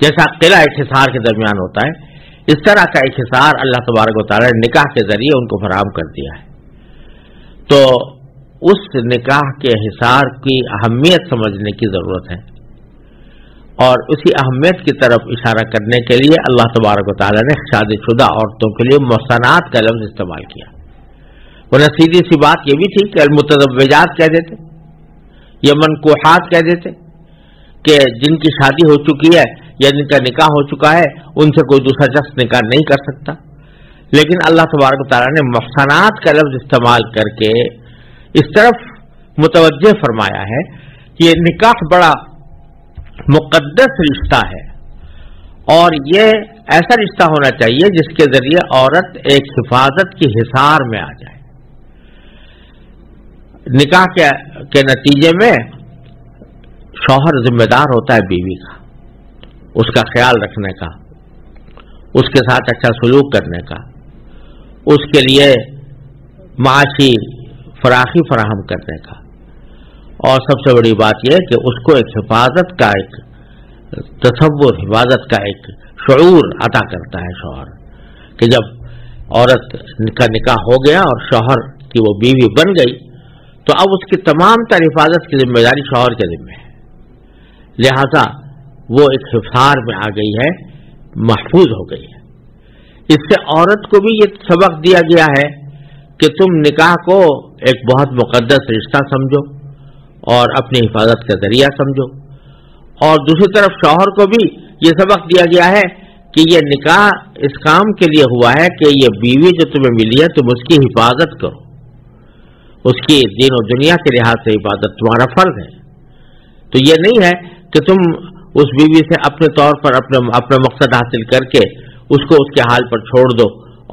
جیسا قلعہ ایک حصار کے درمیان ہوتا ہے، اس طرح کا ایک حصار اللہ تبارک و تعالی نے نکاح کے ذریعے ان کو فراہم کر دیا ہے۔ تو اس نکاح کے حصار کی اہمیت سمجھنے کی ضرورت ہے، اور اسی اہمیت کی طرف اشارہ کرنے کے لیے اللہ تبارک و تعالی نے شادی شدہ عورتوں کے لیے محصنات کا لفظ استعمال کیا۔ ورنہ سیدھی سی بات یہ بھی تھی کہ المتزوجات کہہ دیتے یا منکوحات کہہ دیتے کہ جن کی شادی ہو چکی ہے یا جن کا نکاح ہو چکا ہے ان سے کوئی دوسرا شخص نکاح نہیں کر سکتا۔ لیکن اللہ تبارک و تعالیٰ نے محصنات کا لفظ استعمال کر کے اس طرف متوجہ فرمایا ہے کہ یہ نکاح بڑا مقدس رشتہ ہے، اور یہ ایسا رشتہ ہونا چاہیے جس کے ذریعے عورت ایک حفاظت کی حصار میں آ جائے۔ نکاح کے نتیجے میں شوہر ذمہ دار ہوتا ہے بیوی کا، اس کا خیال رکھنے کا، اس کے ساتھ اچھا سلوک کرنے کا، اس کے لیے معاشی فراخی فراہم کرنے کا، اور سب سے بڑی بات یہ ہے کہ اس کو ایک حفاظت کا ایک تصور، حفاظت کا ایک شعور عطا کرتا ہے شوہر، کہ جب عورت کا نکاح ہو گیا اور شوہر کی وہ بیوی بن گئی تو اب اس کی تمام تر حفاظت کی ذمہ داری شوہر کے ذمہ ہے، لہذا وہ ایک حصار میں آ گئی ہے، محفوظ ہو گئی ہے۔ اس سے عورت کو بھی یہ سبق دیا گیا ہے کہ تم نکاح کو ایک بہت مقدس رشتہ سمجھو اور اپنی حفاظت کا ذریعہ سمجھو، اور دوسری طرف شوہر کو بھی یہ سبق دیا گیا ہے کہ یہ نکاح اس کام کے لیے ہوا ہے کہ یہ بیوی جو تمہیں ملی ہے تم اس کی حفاظت کرو، اس کی دین و دنیا کے لحاظ سے حفاظت تمہارا فرض ہے۔ تو یہ نہیں ہے کہ تم اس بیوی سے اپنے طور پر اپنا مقصد حاصل کر کے اس کو اس کے حال پر چھوڑ دو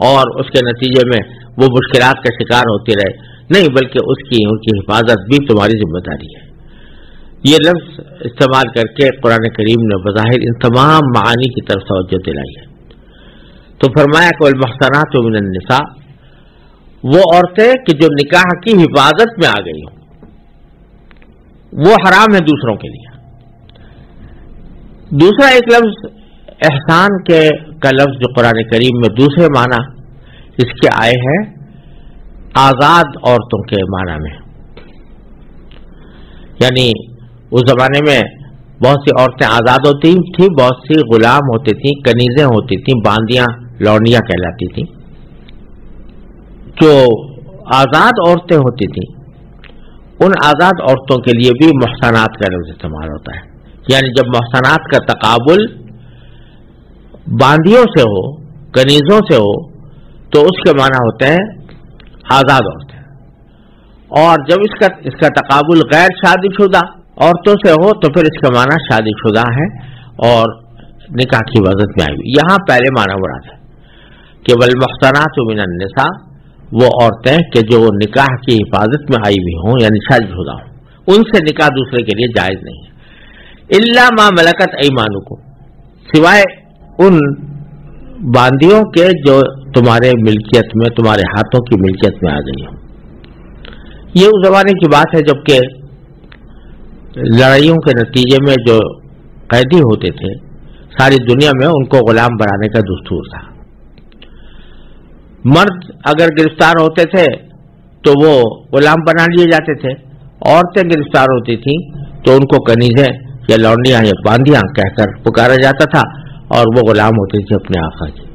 اور اس کے نتیجے میں وہ مشکلات کا شکار ہوتی رہے، نہیں، بلکہ ان کی حفاظت بھی تمہاری ذمہ داری ہے۔ یہ لفظ استعمال کر کے قرآن کریم نے بظاہر ان تمام معانی کی طرف توجہ دلائی ہے۔ تو فرمایا کہ المحصنات من النساء، وہ عورتیں کہ جو نکاح کی حفاظت میں آ گئی ہوں، وہ حرام ہے دوسروں کے لیے۔ دوسرا ایک لفظ احسان کا لفظ جو قرآن کریم میں دوسرے معنی اس کے آئے ہیں آزاد عورتوں کے معنی میں، یعنی اس زمانے میں بہت سی عورتیں آزاد ہوتی تھیں، بہت سی غلام ہوتی تھیں، کنیزیں ہوتی تھیں، باندیاں لونڈیاں کہلاتی تھیں. جو آزاد عورتیں ہوتی تھیں ان آزاد عورتوں کے لیے بھی محسنات کا لفظ استعمال ہوتا ہے. یعنی جب محسنات کا تقابل باندیوں سے ہو، کنیزوں سے ہو، تو اس کے معنی ہوتے ہیں آزاد عورتیں. اور جب اس کا تقابل غیر شادی شدہ عورتوں سے ہو تو پھر اس کا معنی شادی شدہ ہے اور نکاح کی وضاحت میں آئی ہوئی. یہاں پہلے معنی مراد ہے کہ والمحصنات من النساء، وہ عورتیں کہ جو نکاح کی حفاظت میں آئی ہوئی ہوں یعنی شادی شدہ ہوں، ان سے نکاح دوسرے کے لیے جائز نہیں ہے. الا ما ملکت ایمانکم، سوائے ان باندیوں کے جو تمہارے ملکیت میں، تمہارے ہاتھوں کی ملکیت میں آ گئی ہوں. یہ اس زمانے کی بات ہے جبکہ لڑائیوں کے نتیجے میں جو قیدی ہوتے تھے ساری دنیا میں ان کو غلام بنانے کا دستور تھا. مرد اگر گرفتار ہوتے تھے تو وہ غلام بنا لیے جاتے تھے، عورتیں گرفتار ہوتی تھیں تو ان کو کنیزیں یا لونڈیاں یا باندیاں کہہ کر پکارا جاتا تھا اور وہ غلام ہوتی تھی اپنے آقا کی.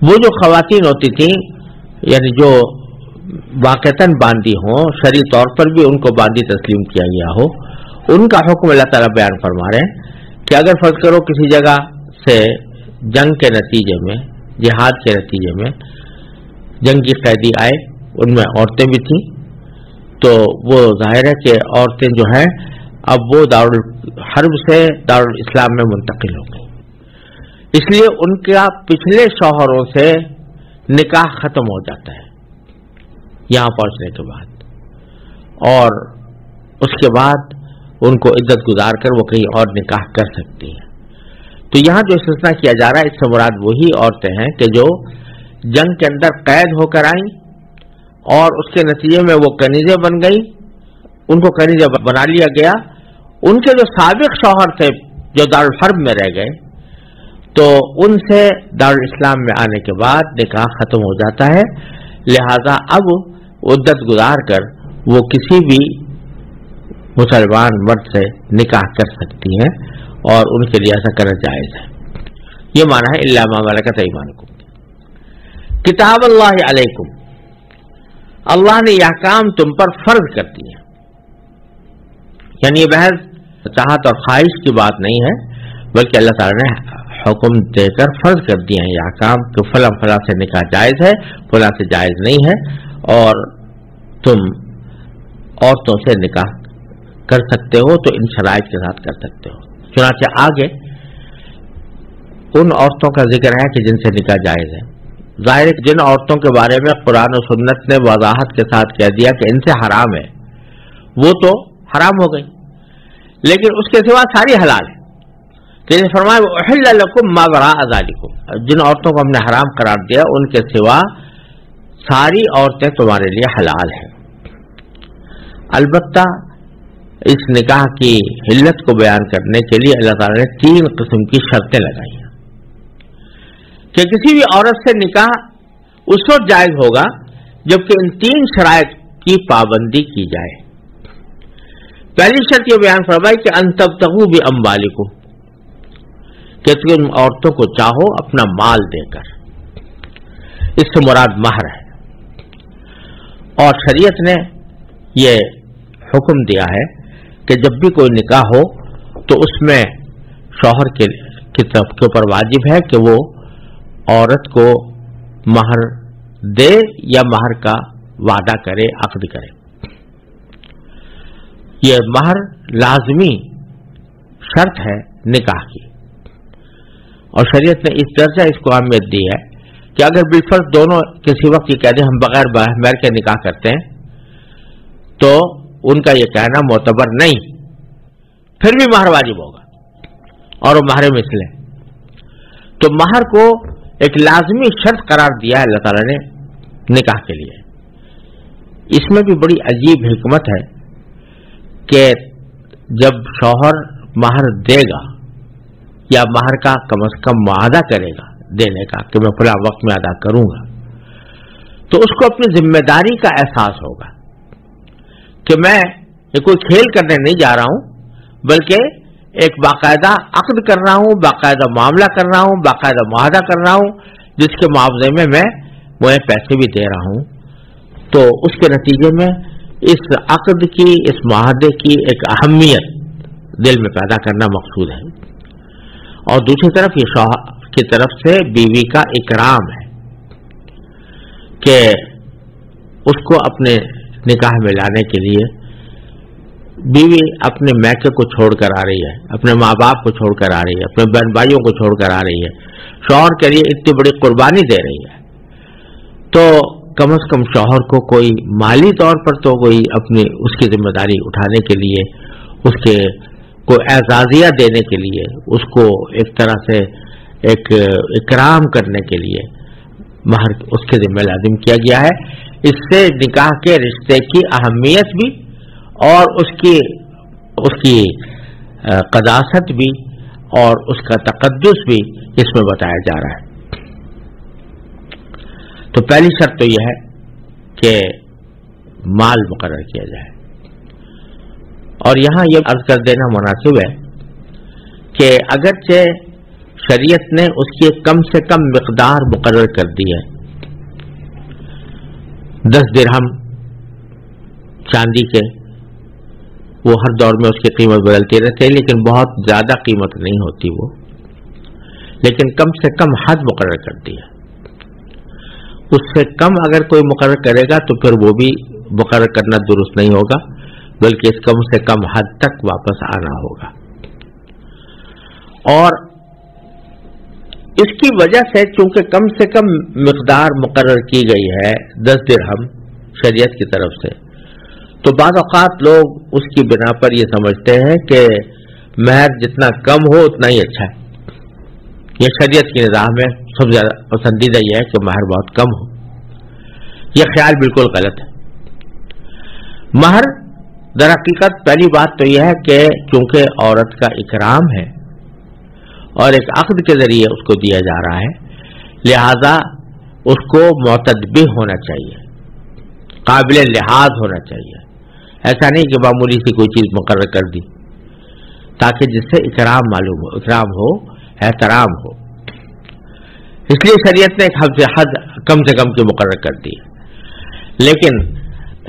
وہ جو خواتین ہوتی تھیں یعنی جو واقعتاً باندی ہوں، شرعی طور پر بھی ان کو باندی تسلیم کیا گیا ہو، ان کا حکم اللہ تعالیٰ بیان فرما رہے ہیں کہ اگر فرض کرو کسی جگہ سے جنگ کے نتیجے میں، جہاد کے نتیجے میں جنگی قیدی آئے، ان میں عورتیں بھی تھیں، تو وہ ظاہر ہے کہ عورتیں جو ہیں اب وہ دارالحرب سے دارالاسلام میں منتقل ہو گئی. اس لیے ان کا پچھلے شوہروں سے نکاح ختم ہو جاتا ہے یہاں پہنچنے کے بعد، اور اس کے بعد ان کو عدت گزار کر وہ کہیں اور نکاح کر سکتی ہیں. تو یہاں جو استثناء کیا جا رہا ہے اس سے مراد وہی عورتیں ہیں کہ جو جنگ کے اندر قید ہو کر آئیں اور اس کے نتیجے میں وہ کنیزیں بن گئی، ان کو کنیزیں بنا لیا گیا. ان کے جو سابق شوہر تھے جو دارالحرب میں رہ گئے تو ان سے دارالاسلام میں آنے کے بعد نکاح ختم ہو جاتا ہے. لہذا اب عدت گزار کر وہ کسی بھی مسلمان مرد سے نکاح کر سکتی ہیں اور ان کے لیے ایسا کرنا جائز ہے. یہ معنی ہے الا ما ملکت ایمانکم. کتاب اللہ علیکم، اللہ نے یہ احکام تم پر فرض کر دیے. یعنی یہ بحث چاہت اور خواہش کی بات نہیں ہے بلکہ اللہ تعالیٰ نے حکم دے کر فرض کر دیے ہیں یہ احکام کہ فلاں فلاں سے نکاح جائز ہے، فلاں سے جائز نہیں ہے، اور تم عورتوں سے نکاح کر سکتے ہو تو ان شرائط کے ساتھ کر سکتے ہو. چنانچہ آگے ان عورتوں کا ذکر ہے کہ جن سے نکاح جائز ہے. ظاہر ہے جن عورتوں کے بارے میں قرآن و سنت نے وضاحت کے ساتھ کہہ دیا کہ ان سے حرام ہے وہ تو حرام ہو گئی، لیکن اس کے سوا ساری حلال ہے. جیسے فرمایا احل لکم ما وراء ذالکم، جن عورتوں کو ہم نے حرام قرار دیا ان کے سوا ساری عورتیں تمہارے لیے حلال ہیں. البتہ اس نکاح کی حلت کو بیان کرنے کے لیے اللہ تعالیٰ نے 3 قسم کی شرطیں لگائی ہیں کہ کسی بھی عورت سے نکاح اس وقت جائز ہوگا جبکہ ان 3 شرائط کی پابندی کی جائے. پہلی شرط یہ بیان فرمائی کہ ان تبتغوا باموالکم، کہ تم عورتوں کو چاہو اپنا مال دے کر. اس سے مراد مہر ہے، اور شریعت نے یہ حکم دیا ہے کہ جب بھی کوئی نکاح ہو تو اس میں شوہر کی طرف کے اوپر واجب ہے کہ وہ عورت کو مہر دے یا مہر کا وعدہ کرے، عقد کرے. یہ مہر لازمی شرط ہے نکاح کی، اور شریعت نے اس درجہ اس کو اہمیت دی ہے کہ اگر بالفرض دونوں کسی وقت یہ کہہ دیں ہم بغیر مہر کے نکاح کرتے ہیں تو ان کا یہ کہنا معتبر نہیں، پھر بھی مہر واجب ہوگا اور وہ مہر مثل ہے. تو مہر کو ایک لازمی شرط قرار دیا ہے اللہ تعالیٰ نے نکاح کے لیے. اس میں بھی بڑی عجیب حکمت ہے کہ جب شوہر مہر دے گا یا مہر کا کم از کم معاہدہ کرے گا دینے کا کہ میں فلاں وقت میں ادا کروں گا، تو اس کو اپنی ذمہ داری کا احساس ہوگا کہ میں یہ کوئی کھیل کرنے نہیں جا رہا ہوں، بلکہ ایک باقاعدہ عقد کر رہا ہوں، باقاعدہ معاملہ کر رہا ہوں، باقاعدہ معاہدہ کر رہا ہوں، جس کے معاوضے میں میں پیسے بھی دے رہا ہوں. تو اس کے نتیجے میں اس عقد کی، اس معاہدے کی ایک اہمیت دل میں پیدا کرنا مقصود ہے. اور دوسری طرف یہ شوہر کی طرف سے بیوی کا اکرام ہے کہ اس کو اپنے نکاح میں لانے کے لیے بیوی اپنے میکے کو چھوڑ کر آ رہی ہے، اپنے ماں باپ کو چھوڑ کر آ رہی ہے، اپنے بہن بھائیوں کو چھوڑ کر آ رہی ہے، شوہر کے لیے اتنی بڑی قربانی دے رہی ہے. تو کم از کم شوہر کو کوئی مالی طور پر تو کوئی اپنی اس کی ذمہ داری اٹھانے کے لیے، اس کے کو اعزازیہ دینے کے لیے، اس کو ایک طرح سے ایک اکرام کرنے کے لیے مہر اس کے ذمہ لازم کیا گیا ہے. اس سے نکاح کے رشتے کی اہمیت بھی اور اس کی قداست بھی اور اس کا تقدس بھی اس میں بتایا جا رہا ہے. تو پہلی شرط تو یہ ہے کہ مال مقرر کیا جائے. اور یہاں یہ عرض کر دینا مناسب ہے کہ اگرچہ شریعت نے اس کی کم سے کم مقدار مقرر کر دی ہے، 10 درہم چاندی کے، وہ ہر دور میں اس کی قیمت بدلتی رہتی ہے، لیکن بہت زیادہ قیمت نہیں ہوتی وہ، لیکن کم سے کم حد مقرر کر دی ہے. اس سے کم اگر کوئی مقرر کرے گا تو پھر وہ بھی مقرر کرنا درست نہیں ہوگا، بلکہ اس کم سے کم حد تک واپس آنا ہوگا. اور اس کی وجہ سے چونکہ کم سے کم مقدار مقرر کی گئی ہے 10 درہم شریعت کی طرف سے، تو بعض اوقات لوگ اس کی بنا پر یہ سمجھتے ہیں کہ مہر جتنا کم ہو اتنا ہی اچھا ہے. یہ شریعت کی نظام میں سب سے زیادہ پسندیدہ یہ ہے کہ مہر بہت کم ہو. یہ خیال بالکل غلط ہے. مہر در حقیقت پہلی بات تو یہ ہے کہ چونکہ عورت کا اکرام ہے اور ایک عقد کے ذریعے اس کو دیا جا رہا ہے، لہذا اس کو معتدبہ ہونا چاہیے، قابل لحاظ ہونا چاہیے. ایسا نہیں کہ معمولی سی کوئی چیز مقرر کر دی، تاکہ جس سے اکرام معلوم ہو، اکرام ہو، احترام ہو. اس لیے شریعت نے ایک حد کم سے کم کی مقرر کر دی. لیکن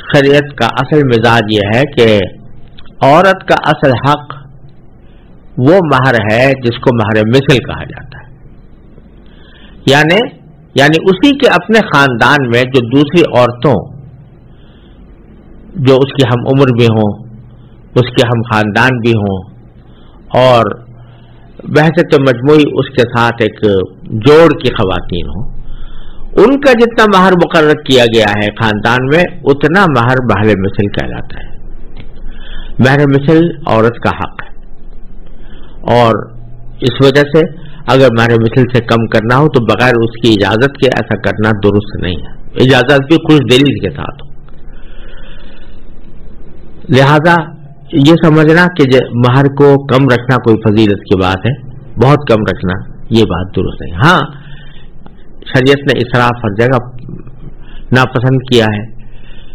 شریعت کا اصل مزاج یہ ہے کہ عورت کا اصل حق وہ مہر ہے جس کو مہر مثل کہا جاتا ہے. یعنی اسی کے اپنے خاندان میں جو دوسری عورتوں جو اس کی ہم عمر بھی ہوں، اس کے ہم خاندان بھی ہوں، اور بحثیت مجموعی اس کے ساتھ ایک جوڑ کی خواتین ہوں، ان کا جتنا مہر مقرر کیا گیا ہے خاندان میں، اتنا مہر مہر مثل کہلاتا ہے. مہر مثل عورت کا حق ہے، اور اس وجہ سے اگر مہر مثل سے کم کرنا ہو تو بغیر اس کی اجازت کے ایسا کرنا درست نہیں ہے. اجازت بھی خوش دلی کے ساتھ ہو. لہذا یہ سمجھنا کہ مہر کو کم رکھنا کوئی فضیلت کی بات ہے، بہت کم رکھنا، یہ بات درست نہیں. ہاں شریعت نے اسراف ہر جگہ ناپسند کیا ہے،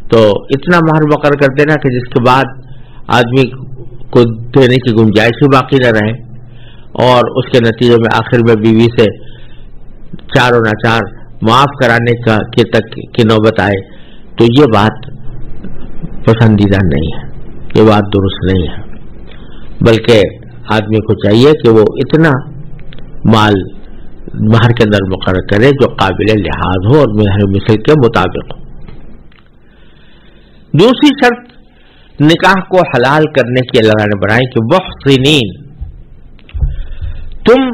تو اتنا مہر مقرر کر دینا کہ جس کے بعد آدمی کو دینے کی گنجائش بھی باقی نہ رہے، اور اس کے نتیجے میں آخر میں بیوی سے چار و ناچار معاف کرانے کی نوبت آئے، تو یہ بات پسندیدہ نہیں ہے، یہ بات درست نہیں ہے. بلکہ آدمی کو چاہیے کہ وہ اتنا مال مہر کے اندر مقرر کرے جو قابل لحاظ ہو اور مہر مثل کے مطابق ہو. دوسری شرط نکاح کو حلال کرنے کی اللہ نے بنائی کہ محسنین، تم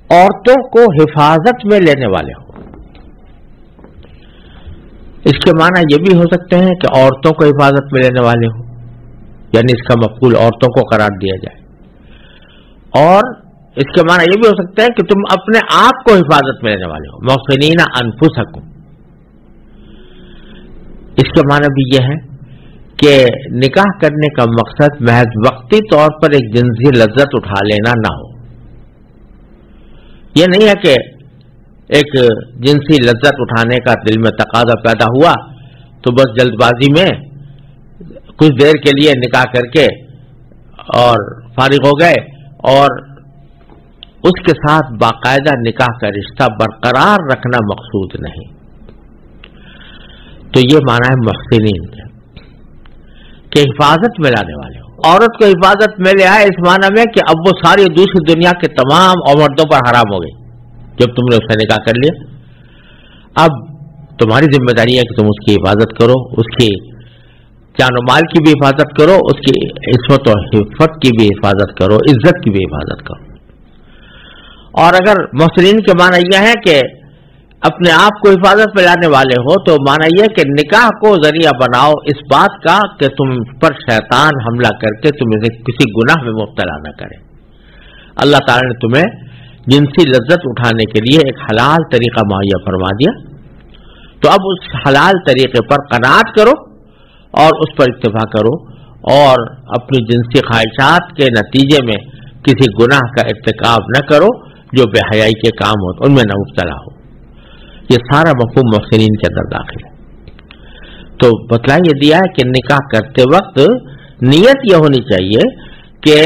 عورتوں کو حفاظت میں لینے والے ہو. اس کے معنی یہ بھی ہو سکتے ہیں کہ عورتوں کو حفاظت میں لینے والے ہو، یعنی اس کا مفعول عورتوں کو قرار دیا جائے. اور اس کے معنی یہ بھی ہو سکتا ہے کہ تم اپنے آپ کو حفاظت میں لینے والے ہو، محسنین انفسکم. اس کے معنی بھی یہ ہے کہ نکاح کرنے کا مقصد محض وقتی طور پر ایک جنسی لذت اٹھا لینا نہ ہو. یہ نہیں ہے کہ ایک جنسی لذت اٹھانے کا دل میں تقاضا پیدا ہوا تو بس جلد بازی میں کچھ دیر کے لیے نکاح کر کے اور فارغ ہو گئے، اور اس کے ساتھ باقاعدہ نکاح کا رشتہ برقرار رکھنا مقصود نہیں۔ تو یہ معنی ہے محسنین کہ حفاظت میں لانے والے ہو۔ عورت کو حفاظت میں لے آئے اس معنی میں کہ اب وہ ساری دوسری دنیا کے تمام مردوں پر حرام ہو گئی جب تم نے اس سے نکاح کر لیا۔ اب تمہاری ذمہ داری ہے کہ تم اس کی حفاظت کرو، اس کی جان و مال کی بھی حفاظت کرو، اس کی عصمت و حفظ کی بھی حفاظت کرو، عزت کی بھی حفاظت کرو۔ اور اگر محسنین کے معنی یہ ہے کہ اپنے آپ کو حفاظت میں لانے والے ہو تو معنی یہ کہ نکاح کو ذریعہ بناؤ اس بات کا کہ تم پر شیطان حملہ کر کے تم اسے کسی گناہ میں مبتلا نہ کرے۔ اللہ تعالی نے تمہیں جنسی لذت اٹھانے کے لیے ایک حلال طریقہ مہیا فرما دیا، تو اب اس حلال طریقے پر قناعت کرو اور اس پر اکتفا کرو، اور اپنی جنسی خواہشات کے نتیجے میں کسی گناہ کا ارتکاب نہ کرو جو بے حیائی کے کام ہو، ان میں نہ مبتلا ہو۔ یہ سارا مفہوم محسنین کے اندر داخل ہے۔ تو بتلا یہ دیا ہے کہ نکاح کرتے وقت نیت یہ ہونی چاہیے کہ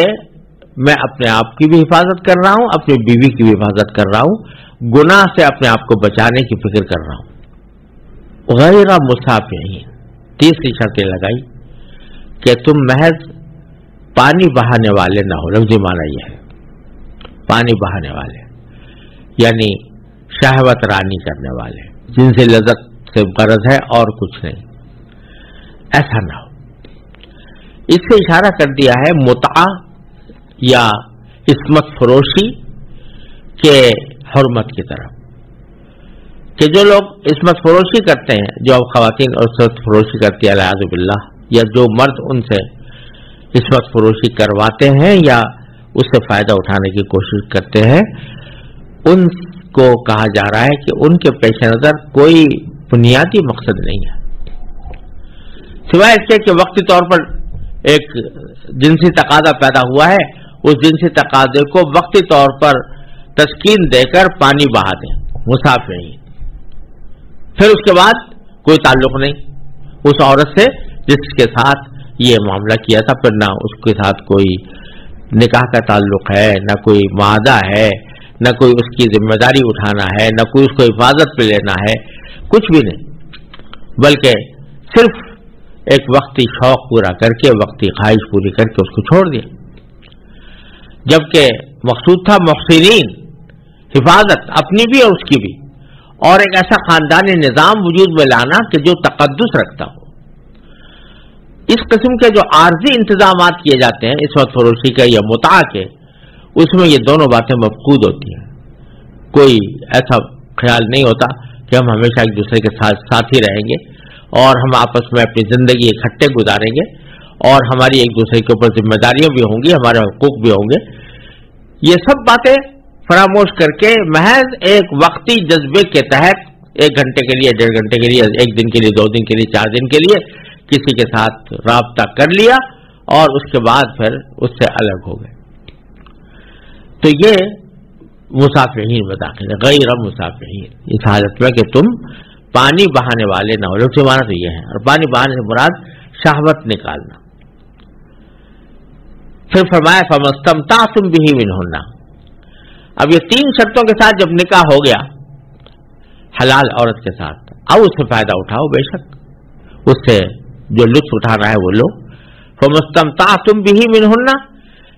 میں اپنے آپ کی بھی حفاظت کر رہا ہوں، اپنی بیوی کی بھی حفاظت کر رہا ہوں، گناہ سے اپنے آپ کو بچانے کی فکر کر رہا ہوں۔ غیر مسافرین، تیسری شرط لگائی کہ تم محض پانی بہانے والے نہ ہو۔ لفظی معنی یہ ہے پانی بہانے والے، یعنی شہوت رانی کرنے والے، جن سے لذت سے غرض ہے اور کچھ نہیں، ایسا نہ ہو۔ اس سے اشارہ کر دیا ہے متعہ یا عصمت فروشی کے حرمت کی طرف، کہ جو لوگ عصمت فروشی کرتے ہیں، جو اب خواتین عصمت فروشی کرتی ہے الیاذ باللہ، یا جو مرد ان سے عصمت فروشی کرواتے ہیں یا اس سے فائدہ اٹھانے کی کوشش کرتے ہیں، ان کو کہا جا رہا ہے کہ ان کے پیش نظر کوئی بنیادی مقصد نہیں ہے سوائے اس کے کہ وقتی طور پر ایک جنسی تقاضا پیدا ہوا ہے، اس جنسی تقاضے کو وقتی طور پر تسکین دے کر پانی بہا دیں، مسافر ہی، پھر اس کے بعد کوئی تعلق نہیں اس عورت سے جس کے ساتھ یہ معاملہ کیا تھا، پھر نہ اس کے ساتھ کوئی نکاح کا تعلق ہے، نہ کوئی معاہدہ ہے، نہ کوئی اس کی ذمہ داری اٹھانا ہے، نہ کوئی اس کو حفاظت پہ لینا ہے، کچھ بھی نہیں، بلکہ صرف ایک وقتی شوق پورا کر کے، وقتی خواہش پوری کر کے اس کو چھوڑ دیا، جبکہ مقصود تھا محسنین، حفاظت اپنی بھی اور اس کی بھی، اور ایک ایسا خاندانی نظام وجود میں لانا کہ جو تقدس رکھتا ہو۔ اس قسم کے جو عارضی انتظامات کیے جاتے ہیں عصمت فروشی کے یا متاع کے، اس میں یہ دونوں باتیں مفقود ہوتی ہیں۔ کوئی ایسا خیال نہیں ہوتا کہ ہم ہمیشہ ایک دوسرے کے ساتھ ہی رہیں گے اور ہم آپس میں اپنی زندگی اکٹھے گزاریں گے، اور ہماری ایک دوسرے کے اوپر ذمہ داریاں بھی ہوں گی، ہمارے حقوق بھی ہوں گے۔ یہ سب باتیں فراموش کر کے محض ایک وقتی جذبے کے تحت 1 گھنٹے کے لیے، 1.5 گھنٹے کے لیے، 1 دن کے لیے، 2 دن کے لیے، 4 دن کے لیے کسی کے ساتھ رابطہ کر لیا اور اس کے بعد پھر اس سے الگ ہو گئے، تو یہ مسافرین میں داخل ہے، غیر مسافرین، اس حالت میں کہ تم پانی بہانے والے نہ ہو۔ لفظی معنی تو یہ ہے، اور پانی بہانے سے مراد شہوت نکالنا۔ پھر فرمایا فَمَسْتَمْتَعْتُمْ بِهِ مِنْهُنَّ، اب یہ 3 شرطوں کے ساتھ جب نکاح ہو گیا حلال عورت کے ساتھ، اب اس سے فائدہ اٹھاؤ، بے شک اس سے جو لطف اٹھانا ہے وہ لو۔ فَمَسْتَمْتَعْتُمْ بِهِ مِنْهُنَّ،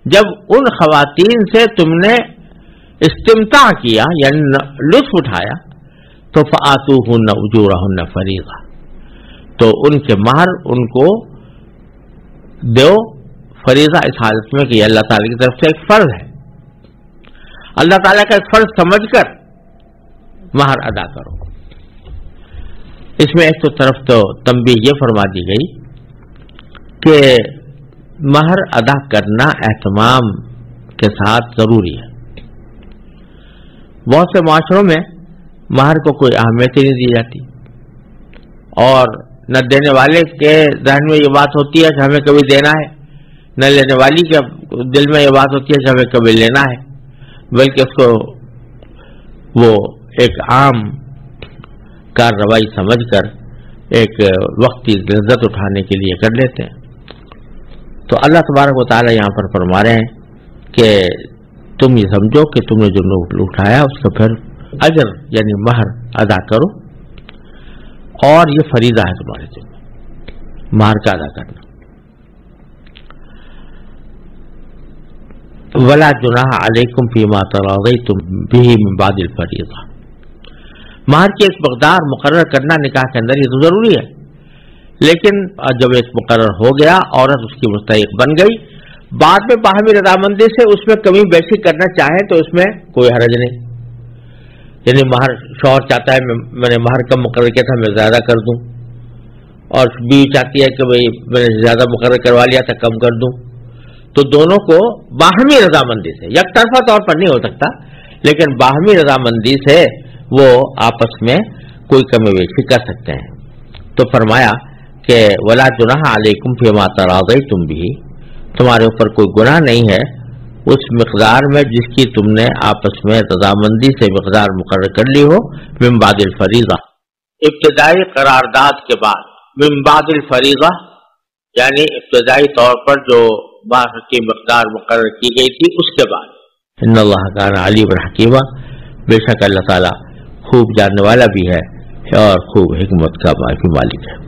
جب ان خواتین سے تم نے استمتاع کیا یعنی لطف اٹھایا، تو فَآتُوهُنَّ أُجُورَهُنَّ فَرِيضَةً، تو ان کے مہر ان کو دو فریضہ، اس حالت میں کہ یہ اللہ تعالیٰ کی طرف سے ایک فرض ہے، اللہ تعالیٰ کا ایک فرض سمجھ کر مہر ادا کرو۔ اس میں ایک تو طرف تو تنبیہ یہ فرما دی گئی کہ مہر ادا کرنا اہتمام کے ساتھ ضروری ہے۔ بہت سے معاشروں میں مہر کو کوئی اہمیت ہی نہیں دی جاتی، اور نہ دینے والے کے ذہن میں یہ بات ہوتی ہے کہ ہمیں کبھی دینا ہے، نہ لینے والی کے دل میں یہ بات ہوتی ہے کہ ہمیں کبھی لینا ہے، بلکہ اس کو وہ ایک عام کارروائی سمجھ کر ایک وقتی لذت اٹھانے کے لیے کر لیتے ہیں۔ تو اللہ تبارک و تعالیٰ یہاں پر فرما رہے ہیں کہ تم یہ سمجھو کہ تم نے جو اٹھایا اس کا پھر اجر یعنی مہر ادا کرو، اور یہ فریضہ ہے تمہارے ذمہ مہر کا ادا کرنا۔ ولا جناح علیکم فیما تراضیتم بہ من بعد الفریضہ، مہر کی ایک مقدار مقرر کرنا نکاح کے اندر یہ تو ضروری ہے، لیکن جب ایک مقرر ہو گیا، عورت اس کی مستحق بن گئی، بعد میں باہمی رضامندی سے اس میں کمی بیشی کرنا چاہے تو اس میں کوئی حرج نہیں۔ یعنی مہر شوہر چاہتا ہے میں نے مہر کم مقرر کیا تھا میں زیادہ کر دوں، اور بیوی چاہتی ہے کہ بھئی میں نے زیادہ مقرر کروا لیا تھا کم کر دوں، تو دونوں کو باہمی رضامندی سے، یک طرفہ طور پر نہیں ہو سکتا، لیکن باہمی رضامندی سے وہ آپس میں کوئی کمی بیشی کر سکتے ہیں۔ تو فرمایا کہ ولا جناح علیکم فیما تراضیتم بہ، تمہارے اوپر کوئی گناہ نہیں ہے اس مقدار میں جس کی تم نے آپس میں رضامندی سے مقدار مقرر کر لی ہو، من بعد الفریضہ، ابتدائی قرارداد کے بعد، من بعد الفریضہ یعنی ابتدائی طور پر جو مہر کی مقدار مقرر کی گئی تھی اس کے بعد۔ ان اللہ کان علیم حکیمہ، بے شک اللہ تعالیٰ خوب جاننے والا بھی ہے اور خوب حکمت کا مالک ہے۔